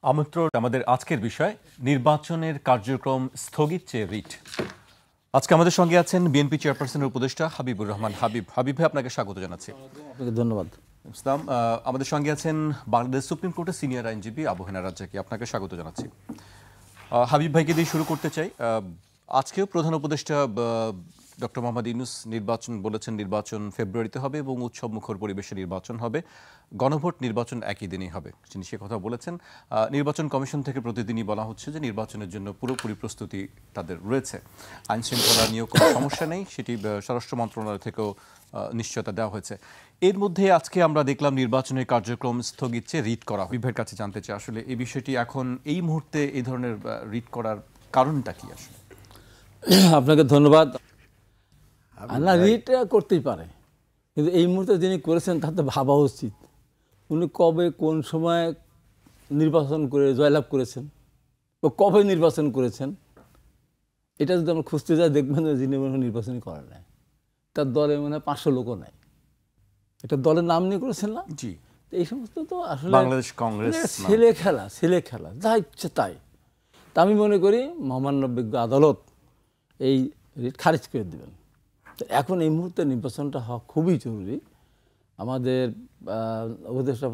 আমন্ত্রণ আমাদের আজকের বিষয় নির্বাচনের কার্যক্রম স্থগিত চেয়ে রিট। আজকে আমাদের সঙ্গে আছেন বিএনপি চেয়ারপারসনের উপদেষ্টা হাবিবুর রহমান। হাবিব ভাই, আপনাকে স্বাগত জানাচ্ছি। আপনাকে ধন্যবাদ। ইসলাম, আমাদের সঙ্গে আছেন বাংলাদেশ সুপ্রিম কোর্টের সিনিয়র আইনজীবী আবু হেনা রাজ্জাকি, আপনাকে স্বাগত জানাচ্ছি। হাবিব ভাইকে দিয়ে শুরু করতে চাই। আজকেও প্রধান উপদেষ্টা ডক্টর মোহাম্মদ ইউনূস নির্বাচন ফেব্রুয়ারিতে হবে এবং উৎসব মুখর পরিবেশে নির্বাচন হবে, গণভোট নির্বাচন একই দিনেই হবে, তিনি সে কথা বলেছেন। নির্বাচন কমিশন থেকে প্রতিদিনই বলা হচ্ছে যে নির্বাচনের জন্য পুরোপুরি প্রস্তুতি তাদের রয়েছে, আইন শৃঙ্খলা নিয়েও কোনো সমস্যা নেই, সেটি স্বরাষ্ট্র মন্ত্রণালয় থেকেও নিশ্চয়তা দেওয়া হয়েছে। এর মধ্যে আজকে আমরা দেখলাম নির্বাচনের কার্যক্রম স্থগিত চেয়ে রিট করা। হাবিবের কাছে জানতে চাই, আসলে এই বিষয়টি এখন এই মুহূর্তে এই ধরনের রিট করার কারণটা কি? আসলে আপনাকে ধন্যবাদ। না, রিট করতেই পারে, কিন্তু এই মুহূর্তে যিনি করেছেন তাতে ভাবা উচিত উনি কবে কোন সময় নির্বাচন করে জয়লাভ করেছেন বা কবে নির্বাচন করেছেন। এটা যদি আমরা খুঁজতে যাই দেখবেন যে যিনি নির্বাচনই করেন নাই, তার দলে মনে হয় 500 লোকও নাই। একটা দলের নাম নিয়ে করেছেন না? জি, এই সমস্ত তো আসলে বাংলাদেশ কংগ্রেস ছেলে খেলা যা ইচ্ছে তাই। তা আমি মনে করি মহামান্য বিজ্ঞ আদালত এই রিট খারিজ করে দেবেন। এখন এই মুহূর্তে নির্বাচনটা হওয়া খুবই জরুরি। আমাদের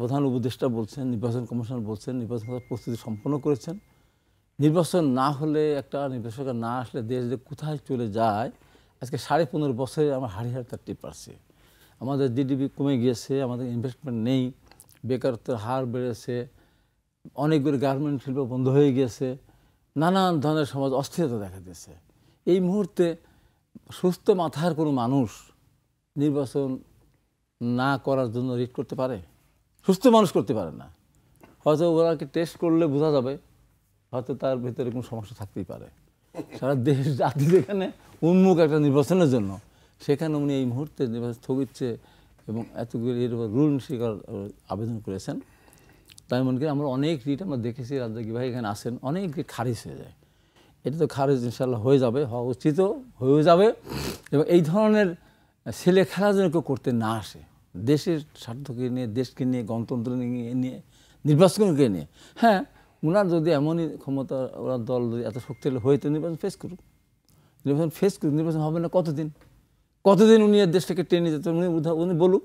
প্রধান উপদেষ্টা বলছেন, নির্বাচন কমিশন বলছেন, নির্বাচন প্রস্তুতি সম্পন্ন করেছেন। নির্বাচন না হলে, একটা নির্বাচন না আসলে দেশ যে কোথায় চলে যায়। আজকে 15.5 বছরে আমরা হারিয়ে টিপ পারছি। আমাদের জিডিপি কমে গিয়েছে, আমাদের ইনভেস্টমেন্ট নেই, বেকারত্বের হার বেড়েছে, অনেকগুলো গার্মেন্ট শিল্প বন্ধ হয়ে গিয়েছে, নানান ধরনের সমাজ অস্থিরতা দেখা দিয়েছে। এই মুহূর্তে সুস্থ মাথার কোনো মানুষ নির্বাচন না করার জন্য রিট করতে পারে? সুস্থ মানুষ করতে পারে না। হয়তো ওরাকে টেস্ট করলে বোঝা যাবে, হয়তো তার ভেতরে কোনো সমস্যা থাকতেই পারে। সারা দেশ জাতি যেখানে উন্মুখ একটা নির্বাচনের জন্য, সেখানে উনি এই মুহূর্তে নির্বাচন স্থগিত এবং এতগুলো এর উপর রুল শিকার আবেদন করেছেন। তাই মনে করি আমরা অনেক রিট আমরা দেখেছি, রাজ্জাকি ভাই এখানে আসেন, অনেক রিট খারিজ হয়ে যায়। এটা তো খারিজ ইনশাল্লাহ হয়ে যাবে, হওয়া উচিত হয়ে যাবে। এবং এই ধরনের ছেলে খেলা যেন কেউ করতে না আসে, দেশের স্বার্থকে নিয়ে, দেশকে নিয়ে, গণতন্ত্র নিয়ে, নির্বাচনকে নিয়ে। হ্যাঁ, ওনার যদি এমনই ক্ষমতা, ওনার দল যদি এত শক্তিশালী হয়ে, তো নির্বাচন ফেস করুক, নির্বাচন হবে না কতদিন উনি দেশটাকে টেনে যেতে। উনি বলুক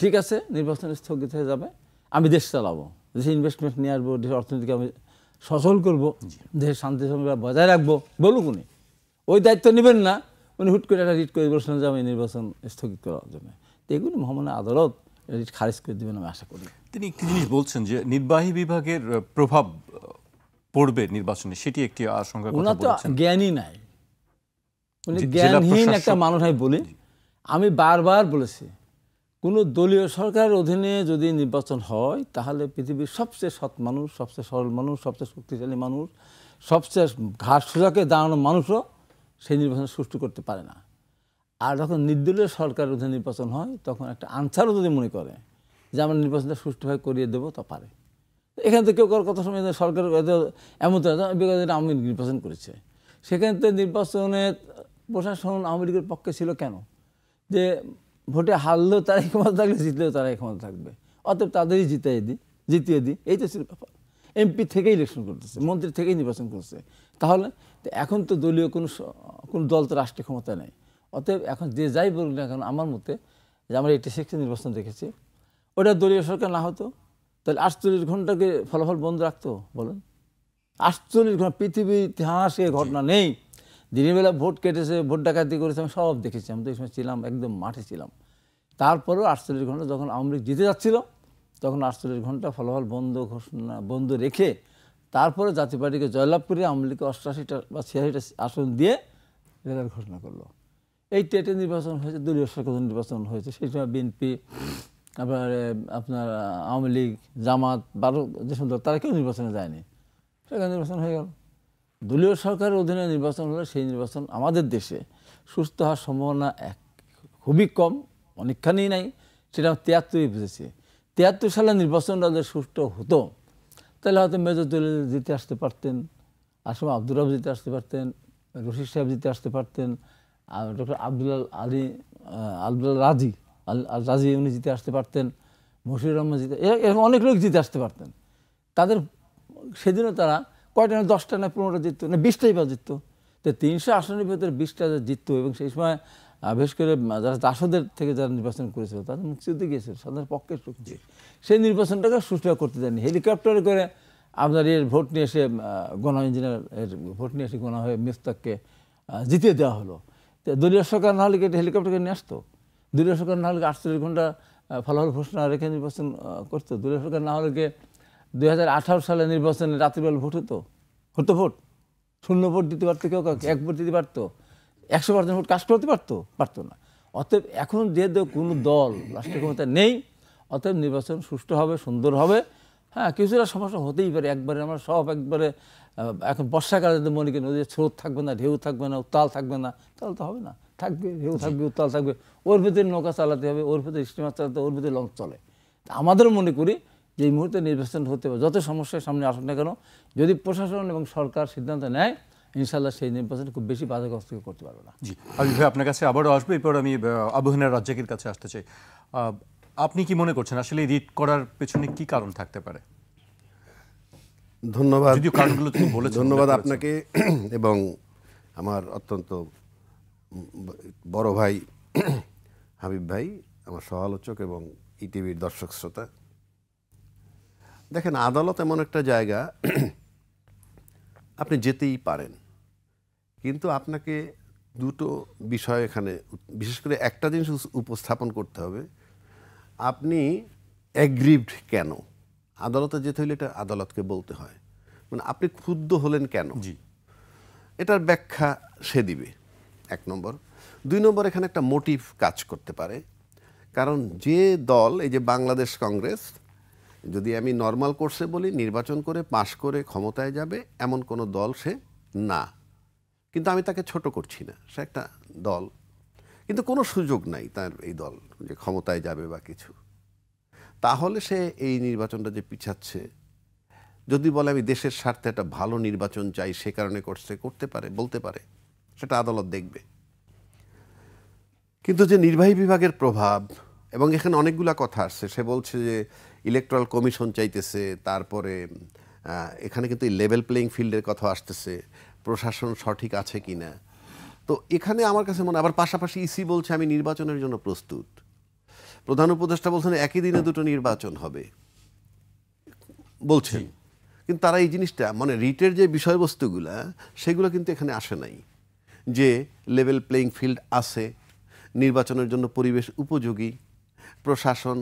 ঠিক আছে নির্বাচন স্থগিত হয়ে যাবে, আমি দেশ চালাবো, দেশে ইনভেস্টমেন্ট নিয়ে আসবো, দেশের অর্থনীতিকে আমি সচল করবো, দেশের শান্তি শৃঙ্খলা বজায় রাখবো, বলুক। উনি ওই দায়িত্ব নেবেন না, উনি হুট করে একটা রিট করে বলছেন যে আমি নির্বাচন স্থগিত করার জন্য। তো এগুলি মহামান্য আদালত রিট খারিজ করে দেবেন আমি আশা করি। তিনি একটি জিনিস বলছেন যে নির্বাহী বিভাগের প্রভাব পড়বে নির্বাচনে, সেটি একটি আশঙ্কা। ওনার তো জ্ঞানই নাই, উনি জ্ঞানহীন একটা মানুষ। আমি বলি, আমি বারবার বলেছি, কোনো দলীয় সরকারের অধীনে যদি নির্বাচন হয়, তাহলে পৃথিবীর সবচেয়ে সৎ মানুষ, সবচেয়ে সরল মানুষ, সবচেয়ে শক্তিশালী মানুষ, সবচেয়ে ঘাট সোজাকে দাঁড়ানো মানুষও সেই নির্বাচন সুষ্ঠু করতে পারে না। আর যখন নির্দলীয় সরকারের অধীনে নির্বাচন হয়, তখন একটা আনসারও যদি মনে করে যে আমরা নির্বাচনটা সুষ্ঠুভাবে করিয়ে দেবো, তা পারে। এখান থেকে কেউ কারোর কথা শুনে সরকার এমন আওয়ামী লীগ নির্বাচন করেছে, সেখান থেকে নির্বাচনে প্রশাসন আওয়ামী লীগের পক্ষে ছিল। কেন? যে ভোটে হারলেও তারাই ক্ষমতা থাকবে, জিতলেও তারাই ক্ষমতা থাকবে, অতএব তাদেরই জিতিয়ে দিই। এই তো ছিল ব্যাপার। এমপি থেকেই ইলেকশন করতেছে, মন্ত্রী থেকেই নির্বাচন করছে। তাহলে এখন তো দলীয় কোনো দল তো রাষ্ট্রীয় ক্ষমতা নেই। অতএব এখন যে যাই বলুন না কেন, আমার মতে যে আমরা 86 নির্বাচন দেখেছি, ওটা দলীয় সরকার না হতো তাহলে 48 ঘন্টাকে ফলাফল বন্ধ রাখতো? বলেন, 48 ঘন্টা পৃথিবীর ইতিহাসে ঘটনা নেই। দিনের বেলা ভোট কেটেছে, ভোট ডাকাতি করেছে, আমি সব দেখেছি। আমি তো এই সময় ছিলাম, একদম মাঠে ছিলাম। তারপরেও 48 ঘন্টা যখন আওয়ামী লীগ জিতে যাচ্ছিল, তখন 48 ঘন্টা ফলাফল বন্ধ রেখে তারপরে জাতীয় পার্টিকে জয়লাভ করে আওয়ামী লীগকে 88টা বা 86টা আসন দিয়ে রেজাল্ট ঘোষণা করলো। এই টেটে নির্বাচন হয়েছে, দলীয় সরকার নির্বাচন হয়েছে। সেই সময় বিএনপি, আপনার আওয়ামী লীগ, জামাত, 12 যেসব দল, তারা কেউ নির্বাচনে যায়নি, সেখানে নির্বাচন হয়ে গেল। দলীয় সরকারের অধীনে নির্বাচন হলে সেই নির্বাচন আমাদের দেশে সুস্থ হওয়ার সম্ভাবনা খুবই কম, অনেকখানি নাই। সেটা 73 বুঝেছি। 73 সালে নির্বাচনটা যদি সুষ্ঠু হতো, তাহলে হয়তো মেজর দলিল জিতে আসতে পারতেন, আসলে আব্দুর রব জিতে আসতে পারতেন, রশিদ সাহেব জিতে আসতে পারতেন, আর ডক্টর আব্দুল রাজি উনি জিতে আসতে পারতেন, মশিউর রহমান জিতে, এরকম অনেক লোক জিতে আসতে পারতেন। তাদের সেদিনও তারা কয়টা না 10টা না 15টা জিততো না 20টাই বা জিততো। তো 300 আসনের ভিতরে 20টা জিততো এবং সেই সময় বিশেষ করে যারা জাসদের থেকে যারা নির্বাচন করেছিল তাদের মুক্তিযুদ্ধে গিয়েছিল সাধারণ পক্ষের শক্তি, সেই নির্বাচনটাকে সুষ্ঠু করতে দেয়নি। হেলিকপ্টারে করে আপনার এর ভোট নিয়ে এসে গণা ইঞ্জিনিয়ার এর ভোট নিয়ে এসে গণা হয়ে মিফতাককে জিতিয়ে দেওয়া হলো। তো দলীয় সরকার না হলে কি এটা হেলিকপ্টারকে নিয়ে আসতো? দলীয় সরকার না হলে 48 ঘন্টা ফলাফল ঘোষণা রেখে নির্বাচন করতো? দলীয় সরকার না হলে কি 2018 সালে নির্বাচনে রাত্রিবেলা ভোট হতো ভোট? শূন্য ভোট দিতে পারতো কেউ কাউকে? 1 ভোট দিতে পারতো? 100% ভোট কাজ করতে পারতো না। অতএব এখন যেহেতু কোনো দল রাষ্ট্রীয় ক্ষমতা নেই, অতএব নির্বাচন সুষ্ঠু হবে, সুন্দর হবে। হ্যাঁ, কিছুটা সমস্যা হতেই পারে, একবারে আমরা সব একবারে এখন বর্ষাকালে যদি মনে করি নদীর স্রোত থাকবে না, ঢেউ থাকবে না, উত্তাল থাকবে না, তাহলে তো হবে না। থাকবে, ঢেউ থাকবে, উত্তাল থাকবে, ওর ভিতরে নৌকা চালাতে হবে, ওর ভিতরে স্টিমার চালাতে হবে, ওর ভিতরে লঞ্চ চলে। আমাদেরও মনে করি যে এই মুহূর্তে নির্বাচন হতে হবে, যত সমস্যার সামনে আসুক না কেন, যদি প্রশাসন এবং সরকার সিদ্ধান্ত নেয়, ইনশাল্লাহ সেই নির্বাচন খুব বেশি বাধাগ্রস্ত করতে পারবে না। জি, হাবিব ভাই আপনার কাছে আবারও আসবে, এরপর আমি আবু হেনা রাজ্জাকের কাছে আসতে চাই। আপনি কি মনে করছেন আসলে রিট করার পেছনে কি কারণ থাকতে পারে? ধন্যবাদ, যদিও কারণগুলো তুমি বলেছেন। ধন্যবাদ আপনাকে এবং আমার অত্যন্ত বড় ভাই হাবিব ভাই, আমার সহ-আলোচক এবং ইটিভির দর্শক শ্রোতা। দেখেন, আদালত এমন একটা জায়গা আপনি যেতেই পারেন, কিন্তু আপনাকে দুটো বিষয় এখানে বিশেষ করে একটা জিনিস উপস্থাপন করতে হবে। আপনি অ্যাগ্রিভড কেন? আদালতে যেতে হলে এটা আদালতকে বলতে হয়, মানে আপনি ক্ষুব্ধ হলেন কেন, জি, এটার ব্যাখ্যা সে দিবে, 1 নম্বর। 2 নম্বর, এখানে একটা মোটিভ কাজ করতে পারে। কারণ যে দল, এই যে বাংলাদেশ কংগ্রেস, যদি আমি নর্মাল কোর্সে বলি, নির্বাচন করে পাশ করে ক্ষমতায় যাবে এমন কোনো দল সে না। কিন্তু আমি তাকে ছোট করছি না, সে একটা দল, কিন্তু কোনো সুযোগ নাই তার এই দল যে ক্ষমতায় যাবে বা কিছু। তাহলে সে এই নির্বাচনটা যে পিছাচ্ছে, যদি বলে আমি দেশের স্বার্থে একটা ভালো নির্বাচন চাই সে কারণে করতে পারে, বলতে পারে, সেটা আদালত দেখবে। কিন্তু যে নির্বাহী বিভাগের প্রভাব, এবং এখানে অনেকগুলা কথা আসছে, সে বলছে যে ইলেকট্রাল কমিশন চাইতেছে, তারপরে এখানে কিন্তু এই লেভেল প্লেইং ফিল্ডের কথা আসতেছে, প্রশাসন সঠিক আছে কি না। তো এখানে আমার কাছে মনে, আবার পাশাপাশি ইসি বলছে আমি নির্বাচনের জন্য প্রস্তুত, প্রধান উপদেষ্টা বলছেন একই দিনে 2টো নির্বাচন হবে বলছেন, কিন্তু তারা এই জিনিসটা, মানে রিটের যে বিষয়বস্তুগুলা সেগুলো কিন্তু এখানে আসে নাই, যে লেভেল প্লেইং ফিল্ড আছে, নির্বাচনের জন্য পরিবেশ উপযোগী, প্রশাসন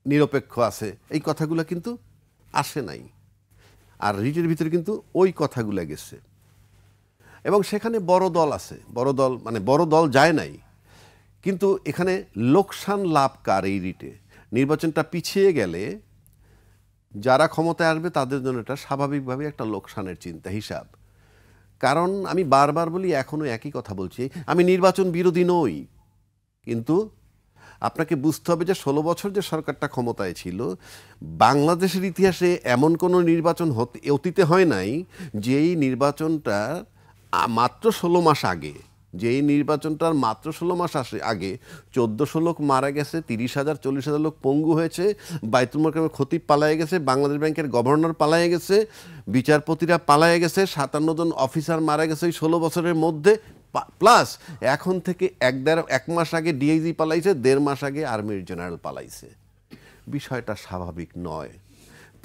নিরপেক্ষ আছে, এই কথাগুলো কিন্তু আসে নাই। আর রিটের ভিতরে কিন্তু ওই কথাগুলো গেছে, এবং সেখানে বড় দল আছে, বড় দল মানে বড় দল যায় নাই, কিন্তু এখানে লোকসান লাভ কার? এই রিটে নির্বাচনটা পিছিয়ে গেলে যারা ক্ষমতায় আসবে তাদের জন্য এটা স্বাভাবিকভাবে একটা লোকসানের চিন্তা হিসাব। কারণ আমি বারবার বলি, এখনও একই কথা বলছি, আমি নির্বাচন বিরোধী নই, কিন্তু আপনাকে বুঝতে হবে যে 16 বছর যে সরকারটা ক্ষমতায় ছিল, বাংলাদেশের ইতিহাসে এমন কোনো নির্বাচন অতীতে হয় নাই যেই নির্বাচনটা মাত্র 16 মাস আগে, যেই নির্বাচনটার মাত্র 16 মাস আগে 1400 লোক মারা গেছে, 30,000 40,000 লোক পঙ্গু হয়েছে, বাইতুল মোকাররমের খতিব পালায়ে গেছে, বাংলাদেশ ব্যাংকের গভর্নর পালায়ে গেছে, বিচারপতিরা পালায়ে গেছে, 57 জন অফিসার মারা গেছে এই 16 বছরের মধ্যে। প্লাস এখন থেকে 1 মাস আগে ডিআইজি পালাইছে, 1.5 মাস আগে আর্মির জেনারেল পালাইছে। বিষয়টা স্বাভাবিক নয়,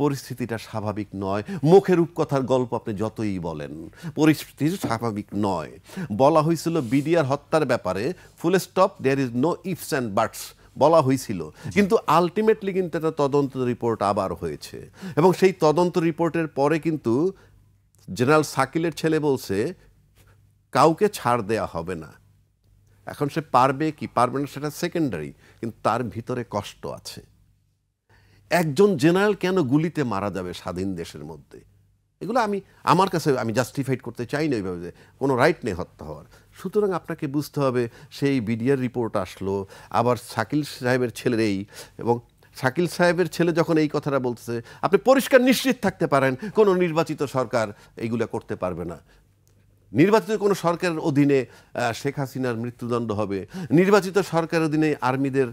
পরিস্থিতিটা স্বাভাবিক নয়। মুখের রূপকথার গল্প আপনি যতই বলেন, পরিস্থিতি স্বাভাবিক নয়। বলা হয়েছিল বিডিআর হত্যার ব্যাপারে full stop, there is no ifs and buts বলা হয়েছিল, কিন্তু আলটিমেটলি কিন্তু একটা তদন্ত রিপোর্ট আবার হয়েছে, এবং সেই তদন্ত রিপোর্টের পরে কিন্তু জেনারেল শাকিলের ছেলে বলছে কাউকে ছাড় দেয়া হবে না। এখন সে পারবে কি পারবে না সেটা সেকেন্ডারি, কিন্তু তার ভিতরে কষ্ট আছে। একজন জেনারেল কেন গুলিতে মারা যাবে স্বাধীন দেশের মধ্যে? এগুলো আমার কাছে আমি জাস্টিফাইড করতে চাই না এইভাবে, যে কোনো রাইট নেই হত্যা হওয়ার। সুতরাং আপনাকে বুঝতে হবে, সেই বিডিআর রিপোর্ট আসলো, আবার শাকিল সাহেবের ছেলের এবং শাকিল সাহেবের ছেলে যখন এই কথাটা বলতেছে, আপনি পরিষ্কার নিশ্চিত থাকতে পারেন কোনো নির্বাচিত সরকার এইগুলো করতে পারবে না। নির্বাচিত কোনো সরকারের অধীনে শেখ হাসিনার মৃত্যুদণ্ড হবে, নির্বাচিত সরকারের অধীনে আর্মিদের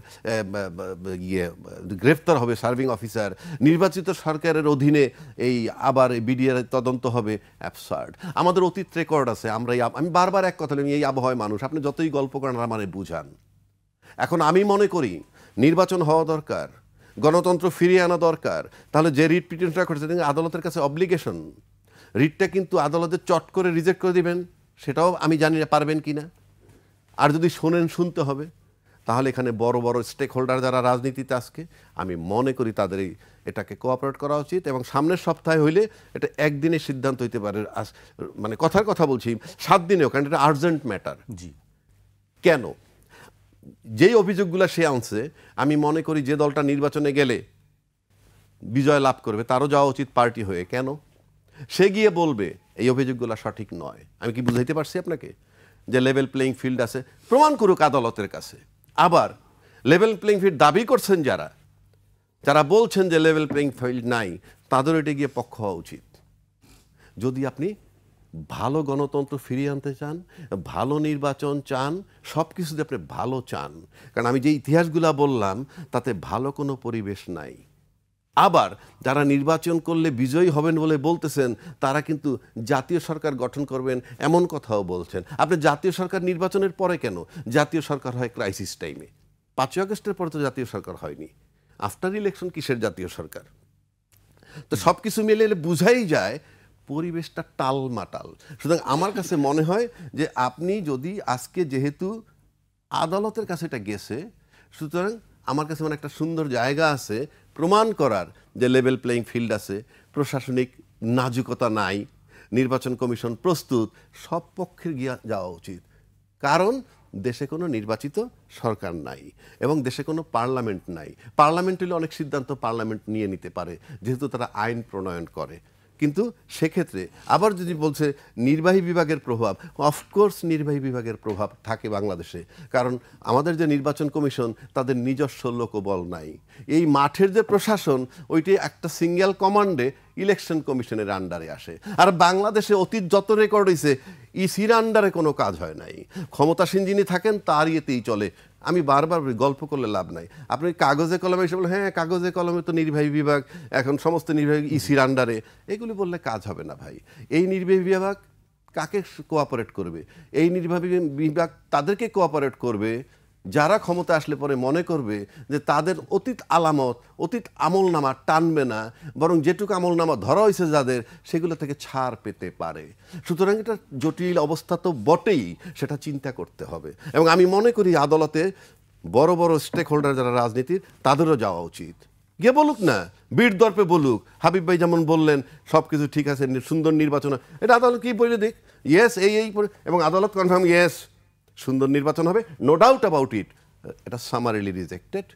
গ্রেফতার হবে সার্ভিং অফিসার, নির্বাচিত সরকারের অধীনে এই আবার বিডিআর তদন্ত হবে। অ্যাবসার্ড। আমাদের অতীত রেকর্ড আছে। আমি বারবার এক কথা বলি, এই আবহাওয়ায় মানুষ, আপনি যতই গল্প করেন মানে বুঝান। এখন আমি মনে করি নির্বাচন হওয়া দরকার, গণতন্ত্র ফিরিয়ে আনা দরকার। তাহলে যে রিট পিটিশনটা করছে আদালতের কাছে অব্লিগেশন, রিটটা কিন্তু আদালতে চট করে রিজেক্ট করে দিবেন, সেটাও আমি জানি না পারবেন কি না। আর যদি শোনেন, শুনতে হবে। তাহলে এখানে বড় বড় স্টেক হোল্ডার যারা রাজনীতিতে আজকে, আমি মনে করি তাদের এটাকে কোঅপারেট করা উচিত, এবং সামনের সপ্তাহে হইলে এটা একদিনে সিদ্ধান্ত হইতে পারে। মানে কথার কথা বলছি 7 দিনেও, কারণ এটা আর্জেন্ট ম্যাটার। জি। কেন? যেই অভিযোগগুলো সে আনছে, আমি মনে করি যে দলটা নির্বাচনে গেলে বিজয় লাভ করবে তারও যাওয়া উচিত পার্টি হয়ে। কেন? সে গিয়ে বলবে এই অভিযোগগুলো সঠিক নয়। আমি কি বুঝাইতে পারছি আপনাকে? যে লেভেল প্লেইং ফিল্ড আছে, প্রমাণ করুক আদালতের কাছে। আবার লেভেল প্লেইং ফিল্ড দাবি করছেন যারা বলছেন যে লেভেল প্লেইং ফিল্ড নাই, তাদের এটা গিয়ে পক্ষ হওয়া উচিত। যদি আপনি ভালো গণতন্ত্র ফিরিয়ে আনতে চান, ভালো নির্বাচন চান, সব কিছুতে আপনি ভালো চান, কারণ আমি যে ইতিহাসগুলো বললাম তাতে ভালো কোনো পরিবেশ নাই। আবার যারা নির্বাচন করলে বিজয়ী হবেন বলে বলতেছেন, তারা কিন্তু জাতীয় সরকার গঠন করবেন এমন কথাও বলছেন। আপনি জাতীয় সরকার নির্বাচনের পরে কেন? জাতীয় সরকার হয় ক্রাইসিস টাইমে। 5ই আগস্টের পরে তো জাতীয় সরকার হয়নি। আফটার ইলেকশন কিসের জাতীয় সরকার? তো সব কিছু মিলে বুঝাই যায় পরিবেশটা টালমাটাল। সুতরাং আমার কাছে মনে হয় যে আপনি যদি আজকে, যেহেতু আদালতের কাছে এটা গেছে, সুতরাং আমার কাছে মানে একটা সুন্দর জায়গা আছে প্রমাণ করার যে লেভেল প্লেইং ফিল্ড আছে, প্রশাসনিক নাজুকতা নাই, নির্বাচন কমিশন প্রস্তুত, সব পক্ষের গিয়ে যাওয়া উচিত। কারণ দেশে কোনো নির্বাচিত সরকার নাই এবং দেশে কোনো পার্লামেন্ট নাই। পার্লামেন্ট হলে অনেক সিদ্ধান্ত পার্লামেন্ট নিয়ে নিতে পারে, যেহেতু তারা আইন প্রণয়ন করে। কিন্তু সেক্ষেত্রে আবার যদি বলছে নির্বাহী বিভাগের প্রভাব, অফকোর্স নির্বাহী বিভাগের প্রভাব থাকে বাংলাদেশে, কারণ আমাদের যে নির্বাচন কমিশন তাদের নিজস্ব লোকবল নাই। এই মাঠের যে প্রশাসন, ওইটি একটা সিঙ্গেল কমান্ডে ইলেকশন কমিশনের আন্ডারে আসে। আর বাংলাদেশে অতীত যত রেকর্ড হয়েছে, ইসির আন্ডারে কোনো কাজ হয় নাই। ক্ষমতাসীন যিনি থাকেন তার ইয়েতেই চলে। আমি বারবার গল্প করলে লাভ নাই। আপনি কাগজে কলমে এসে বলেন হ্যাঁ কাগজে কলমে তো নির্বাহী বিভাগ, এখন সমস্ত নির্বাহী ইসির আন্ডারে, এগুলি বললে কাজ হবে না ভাই। এই নির্বাহী বিভাগ কাকে কোঅপারেট করবে? এই নির্বাহী বিভাগ তাদেরকে কোঅপারেট করবে যারা ক্ষমতা আসলে পরে মনে করবে যে তাদের অতীত আলামত, অতীত আমলনামা টানবে না, বরং যেটুকু আমলনামা ধরা হয়েছে যাদের, সেগুলো থেকে ছাড় পেতে পারে। সুতরাং এটা জটিল অবস্থা তো বটেই, সেটা চিন্তা করতে হবে। এবং আমি মনে করি আদালতে বড় বড় স্টেক হোল্ডার যারা রাজনীতির, তাদেরও যাওয়া উচিত। গিয়ে বলুক না, বীর দর্পে বলুক। হাবিব ভাই যেমন বললেন সব কিছু ঠিক আছে, সুন্দর নির্বাচন, এটা আদালত কি বলে দিক, ইয়েস এই এবং আদালত কনফার্ম ইয়েস সুন্দর নির্বাচন হবে, নো ডাউট অ্যাবাউট ইট, এটা সামারিলি রিজেক্টেড।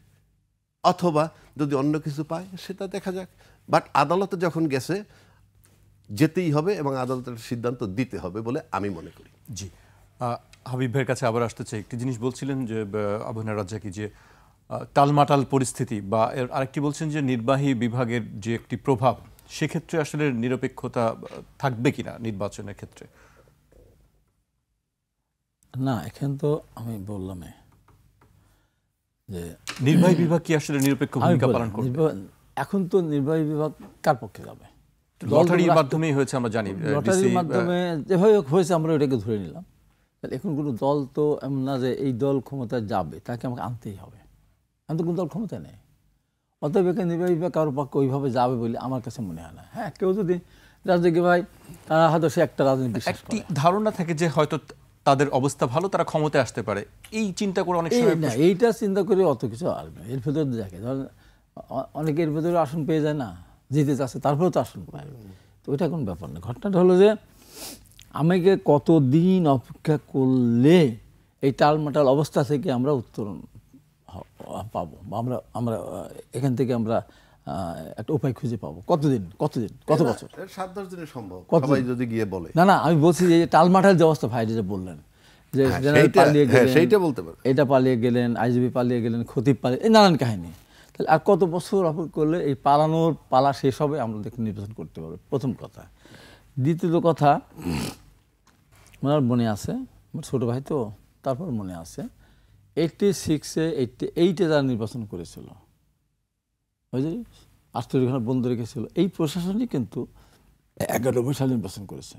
অথবা যদি অন্য কিছু পায় সেটা দেখা যাক। বাট আদালতে যখন গেছে যেতেই হবে এবং আদালতের সিদ্ধান্ত দিতে হবে বলে আমি মনে করি। জি, হাবিব ভাইয়ের কাছে আবার আসতে চাই। একটি জিনিস বলছিলেন যে আবু হেনা রাজ্জাকি, যে টালমাটাল পরিস্থিতি, বা আরেকটি বলছেন যে নির্বাহী বিভাগের যে একটি প্রভাব, সেক্ষেত্রে আসলে নিরপেক্ষতা থাকবে কিনা নির্বাচনের ক্ষেত্রে? না, এখন তো আমি বললাম যে নির্বাহী বিভাগ কি আসলে নিরপেক্ষ ভূমিকা পালন করবে? এখন তো নির্বাহী বিভাগ কার পক্ষে যাবে? লটারির মাধ্যমেই হয়েছে আমরা জানি। লটারির মাধ্যমে যেভাবে হয়েছে আমরা ওইটাকে ধরে নিলাম। এখন কোনো দল তো এমন না যে এই দল ক্ষমতায় যাবে, তাকে আমাকে আনতেই হবে। এখন তো কোনো দল ক্ষমতায় নেই। অতএব এখানে নির্বাহী বিভাগ কারোর পক্ষে ওইভাবে যাবে বলে আমার কাছে মনে হয় না। হ্যাঁ, কেউ যদি রাজনীতি ভাই হয়তো সে একটা রাজনীতি একটি ধারণা থাকে যে হয়তো তাদের অবস্থা ভালো, তারা ক্ষমতায় আসতে পারে, এই চিন্তা করে অনেক সময় না, এইটা চিন্তা করে অত কিছু আসবে। এর ভেতরে দেখে ধরেন অনেকে এর ভেতরে আসন পেয়ে যায় না, জিতে যাচ্ছে, তারপরেও তো আসন পায়। তো ওইটা কোনো ব্যাপার না। ঘটনাটা হলো যে আমাকে কতদিন অপেক্ষা করলে এই টালমাটাল অবস্থা থেকে আমরা উত্তরণ পাবো, আমরা এখান থেকে আমরা একটা উপায় খুঁজে পাবো। কতদিন কত বছর? 7-10 দিনে সম্ভব, সবাই যদি গিয়ে বলে। না, আমি বলছি যে টালমাটাল যে অবস্থা ভাই যে বললেন যে পালিয়ে গেলেন, সেইটা বলতে পারো, এটা পালিয়ে গেলেন, আইজিবি পালিয়ে গেলেন, খতিব পালিয়ে, এই নানান কাহিনী। তাহলে আর কত বছর অপেক্ষা করলে এই পালানোর পালা শেষ হবে, আমরা দেখে নির্বাচন করতে পারবো, প্রথম কথা। দ্বিতীয় কথা, ওনার মনে আছে, আমার ছোটো ভাই তো, তারপর মনে আছে 86-এ 88-এ যারা নির্বাচন করেছিল, ওই যে 48 ঘন্টা বন্ধ রেখেছিল, এই প্রশাসনই কিন্তু 91 সালে নির্বাচন করেছে,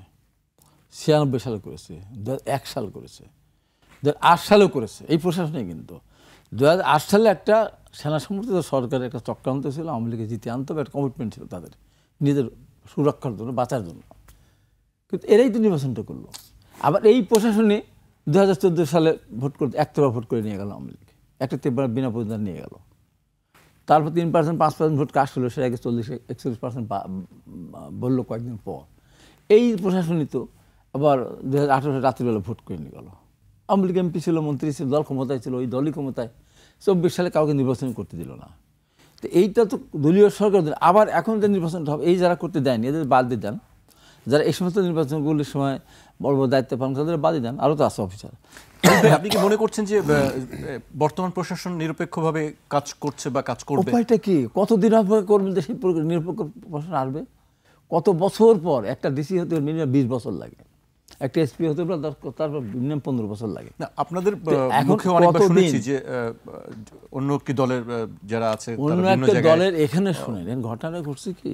96 সালে করেছে, 2001 সাল করেছে, 2008 সালেও করেছে, এই প্রশাসনই কিন্তু। 2008 সালে একটা সেনা সমর্থিত সরকারের একটা চক্রান্ত ছিল, আওয়ামী লীগের জিতে আনতে হবে, একটা কমিটমেন্ট ছিল তাদের নিজেদের সুরক্ষার জন্য, বাঁচার জন্য, কিন্তু এরাই তো নির্বাচনটা করলো। আবার এই প্রশাসনে 2014 সালে ভোট করতে একতরফা ভোট করে নিয়ে গেল আওয়ামী লীগ, একটা বিনা প্রতিদ্বন্দ্বিতা নিয়ে গেল। তারপর 3%, 5% ভোট কাস্ট হলো, সেটাকে 40-41% বললো কয়েকদিন পর। এই প্রশাসনই তো আবার 2018 সালে রাত্রিবেলা ভোট করে নিয়ে গেল। আওয়ামী লীগ এমপি ছিল, মন্ত্রী ছিল, দল ক্ষমতায় ছিল, ওই দলই ক্ষমতায় 24 সালে কাউকে নির্বাচন করতে দিল না। তো এইটা তো দলীয় সরকার। আবার এখন যে নির্বাচনটা হবে, এই যারা করতে দেয়নি এদের বাদ দিয়ে দেন, যারা এই সমস্ত নির্বাচনগুলির সময় বড় বড় দায়িত্ব পালন তাদের বাদ দিয়ে দেন, আরও তো আছে অফিসার। আপনি কি মনে করছেন যে বর্তমান প্রশাসন নিরপেক্ষভাবে কাজ করছে বা কাজ করবে? উপায়টা কি? কতদিন অপেক্ষা করবেন দেশের নিরপেক্ষ প্রশাসন আসবে? কত বছর পর? একটা ডিসি হতে মিনিমাম 20 বছর লাগে, একটা এসপি হতে পারে তারপর মিনিমাম 15 বছর লাগে। না, আপনাদের মুখে অনেকবার শুনেছি যে অন্য কি দলের যারা আছে, অন্য একটা দলের এখানে শুনেন ঘটনা ঘটছে কি,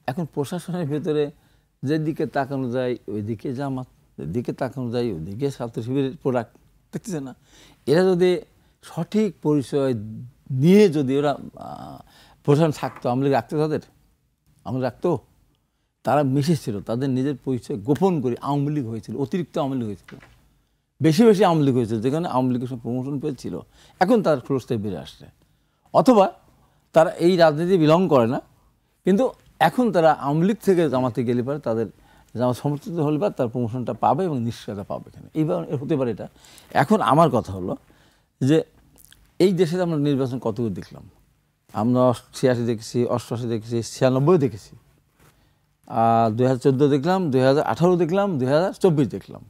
এখন প্রশাসনের ভেতরে যেদিকে তাকানো যায় ওইদিকে জামাত, যেদিকে তাকানো যায় ওইদিকে ছাত্র শিবিরের প্রোডাক্ট, দেখতেছে না? এরা যদি সঠিক পরিচয় নিয়ে যদি ওরা প্রশাসন থাকতো, আমলি রাখতো, তাদের আমলি রাখতো, তারা মিশেছিল, তাদের নিজের পরিচয় গোপন করে আওয়ামী লীগ হয়েছিল, অতিরিক্ত আওয়ামী লীগ হয়েছিল, বেশি বেশি আওয়ামী লীগ হয়েছিল, যেখানে আওয়ামী লীগের সঙ্গে প্রমোশন পেয়েছিল, এখন তার খোলসটাই বেড়ে আসছে। অথবা তারা এই রাজনীতি বিলং করে না, কিন্তু এখন তারা আওয়ামী লীগ থেকে জামাতে গেলে পারে, তাদের জামাত সমর্থিত হলে পারে তার প্রমোশনটা পাবে এবং নিশ্চয়তা পাবে এখানে, এইবার হতে পারে এটা। এখন আমার কথা হলো যে এই দেশে আমরা নির্বাচন কতগুলো দেখলাম, আমরা 86 দেখেছি, 88 দেখেছি, 96 দেখেছি, 2014 দেখলাম, 2018 দেখলাম, 2024 দেখলাম,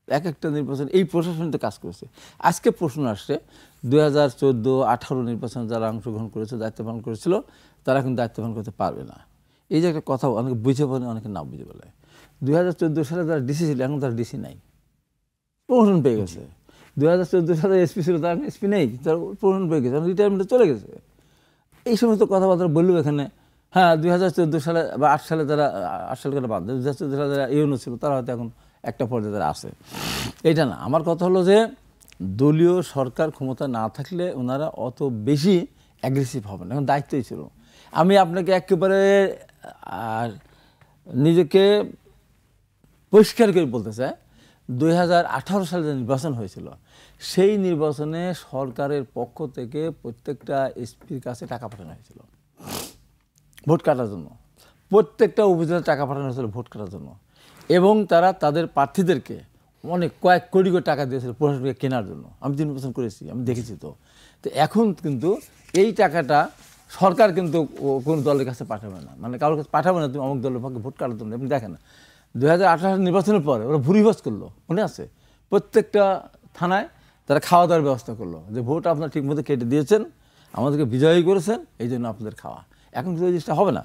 এক একটা নির্বাচন এই প্রশাসনটা কাজ করেছে। আজকে প্রশ্ন আসছে 2014-18 নির্বাচনে যারা অংশগ্রহণ করেছে, দায়িত্ব পালন করেছিল, তারা এখন দায়িত্ব পালন করতে পারবে না। এই যে একটা কথা অনেকে বুঝে বলে, অনেকে না বুঝে বলে। 2014 সালে যারা ডিসি ছিল, এখন তারা ডিসি নাই, প্রমোশন পেয়ে গেছে। 2014 সালে এসপি ছিল, তারা এসপি নেই, তারা প্রমোশন পেয়ে গেছে, রিটায়ারমেন্টে চলে গেছে। এই সমস্ত কথাবার্তা বললেও এখানে, হ্যাঁ 2014 সালে বা 8 সালে তারা, 8 সাল করে বাদ, 2014 সালে যারা ইউনো ছিল, তারা হয়তো এখন একটা পর্যায়ে তারা আছে। এইটা না, আমার কথা হলো যে দলীয় সরকার ক্ষমতা না থাকলে ওনারা অত বেশি অ্যাগ্রেসিভ হবে না, এখন দায়িত্বই ছিল। আমি আপনাকে একেবারে নিজেকে পরিষ্কার করে বলতে চাই, 2018 সালে যে নির্বাচন হয়েছিল, সেই নির্বাচনে সরকারের পক্ষ থেকে প্রত্যেকটা এসপির কাছে টাকা পাঠানো হয়েছিল ভোট কাটার জন্য, প্রত্যেকটা উপজেলায় টাকা পাঠানো হয়েছিল ভোট কাটার জন্য, এবং তারা তাদের প্রার্থীদেরকে অনেক কয়েক কোটি করে টাকা দিয়েছিল প্রশাসনকে কেনার জন্য। আমি 3 বছর করেছি, আমি দেখেছি। তো এখন কিন্তু এই টাকাটা সরকার কিন্তু কোনো দলের কাছে পাঠাবে না, মানে কারোর কাছে পাঠাবে না তুমি অমুক দলের পক্ষে ভোট কাটার জন্য। আপনি দেখেন 2018 নির্বাচনের পরে ওরা ভুরিভোজ করলো, মনে আছে? প্রত্যেকটা থানায় তারা খাওয়া দাওয়ার ব্যবস্থা করলো, যে ভোট আপনারা ঠিকমতো কেটে দিয়েছেন, আমাদেরকে বিজয়ী করেছেন, এই জন্য আপনাদের খাওয়া। এখন কিন্তু ওই জিনিসটা হবে না।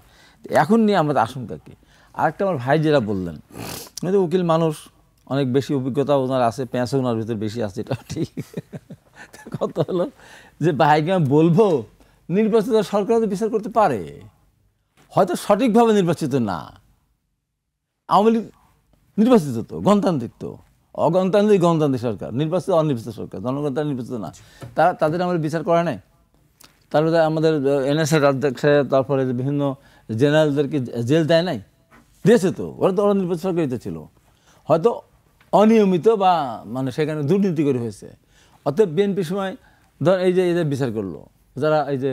এখন নিয়ে আমাদের আশঙ্কা কী? আরেকটা আমার ভাই যেটা বললেন, উকিল মানুষ, অনেক বেশি অভিজ্ঞতা ওনার আছে, পেঁয়াজও ওনার ভিতরে বেশি আছে, এটা ঠিক। কথা হলো যে ভাইকে আমি বলবো, নির্বাচিত সরকার তো বিচার করতে পারে, হয়তো সঠিকভাবে নির্বাচিত না। আওয়ামী লীগ নির্বাচিত তো, গণতান্ত্রিক তো, অগণতান্ত্রিক গণতান্ত্রিক সরকার, নির্বাচিত অনির্বাচিত সরকার, জনগণ তারা নির্বাচিত না, তাদের আমাদের বিচার করা নাই। তারপরে আমাদের এনএসএর অধ্যক্ষ, তারপরে বিভিন্ন জেনারেলদেরকে জেল দেয় নাই, দিয়েছে তো, ওরা তো অনির্বাচিত সরকারই তো ছিল, হয়তো অনিয়মিত বা মানে সেখানে দুর্নীতি করে হয়েছে। অতএব বিএনপির সময় ধর এই যে এদের বিচার করলো, যারা এই যে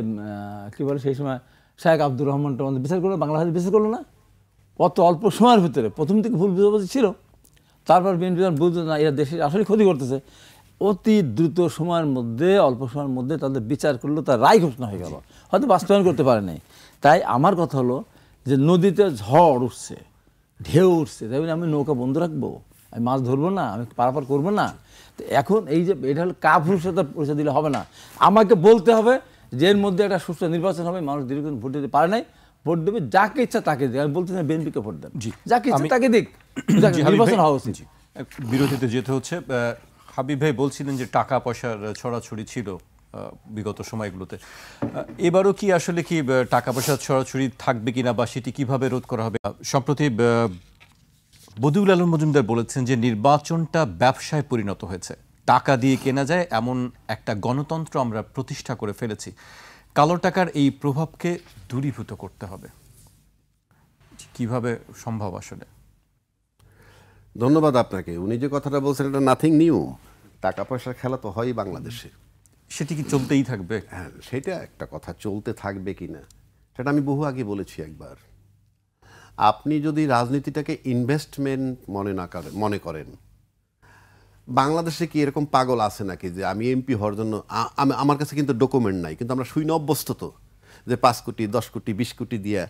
কী বলে সেই সময় শাহেখ আব্দুর রহমানটা আমাদের বিচার করলো, বাংলাদেশ বিচার করলো না, অত অল্প সময়ের ভিতরে। প্রথম থেকে ভুল বুঝাবুঝি ছিল, তারপর বিএনপি বুঝতো না এরা দেশের আসলে ক্ষতি করতেছে, অতি দ্রুত সময়ের মধ্যে, অল্প সময়ের মধ্যে তাদের বিচার করলো, তার রায় ঘোষণা হয়ে গেল, হয়তো বাস্তবায়ন করতে পারে নাই। তাই আমার কথা হলো যে নদীতে ঝড় উঠছে, ঢেউ উঠছে, তাই আমি নৌকা বন্ধ রাখবো, আমি মাছ ধরবো না, আমি পারাপার করবো না? তো এখন এই যে এটা হলো কাপুরুষতার পরিচয় দিলে হবে না, আমাকে বলতে হবে যে এর মধ্যে একটা সুষ্ঠু নির্বাচন হবে, মানুষ দীর্ঘদিন ভোট দিতে পারে নাই, ভোট দেবে যাকে ইচ্ছা তাকে দিক। আমি বলতে চাই বিএনপিকে ভোট দেন, যাকে ইচ্ছা তাকে দিক, নির্বাচন হওয়া উচিত। বিরতিতে যেতে হচ্ছে। হাবিব ভাই বলছিলেন যে টাকা পয়সার ছড়াছড়ি ছিল বিগত সময়গুলোতে, এবারও কি আসলে কি টাকা পয়সার ছড়াছড়ি থাকবে কিনা বা সেটি কিভাবে রোধ করা হবে? সম্প্রতি বদিউল আলম মজুমদার বলেছেন যে নির্বাচনটা ব্যবসায় পরিণত হয়েছে, টাকা দিয়ে কেনা যায় এমন একটা গণতন্ত্র আমরা প্রতিষ্ঠা করে ফেলেছি, কালো টাকার এই প্রভাবকে দূরীভূত করতে হবে। কিভাবে সম্ভব আসলে? ধন্যবাদ আপনাকে। উনি যে কথাটা বলছেন এটা নাথিং নিউ। টাকা পয়সার খেলা তো হয়ই বাংলাদেশে। সেটি কি চলতেই থাকবে? হ্যাঁ, সেটা একটা কথা, চলতে থাকবে কিনা সেটা আমি বহু আগে বলেছি একবার। আপনি যদি রাজনীতিটাকে ইনভেস্টমেন্ট মনে করেন, বাংলাদেশে কি এরকম পাগল আছে নাকি যে আমি এমপি হওয়ার জন্য, আমার কাছে কিন্তু ডকুমেন্ট নাই, কিন্তু আমরা শুনে অভ্যস্ত তো যে 5 কোটি 10 কোটি 20 কোটি দিয়ে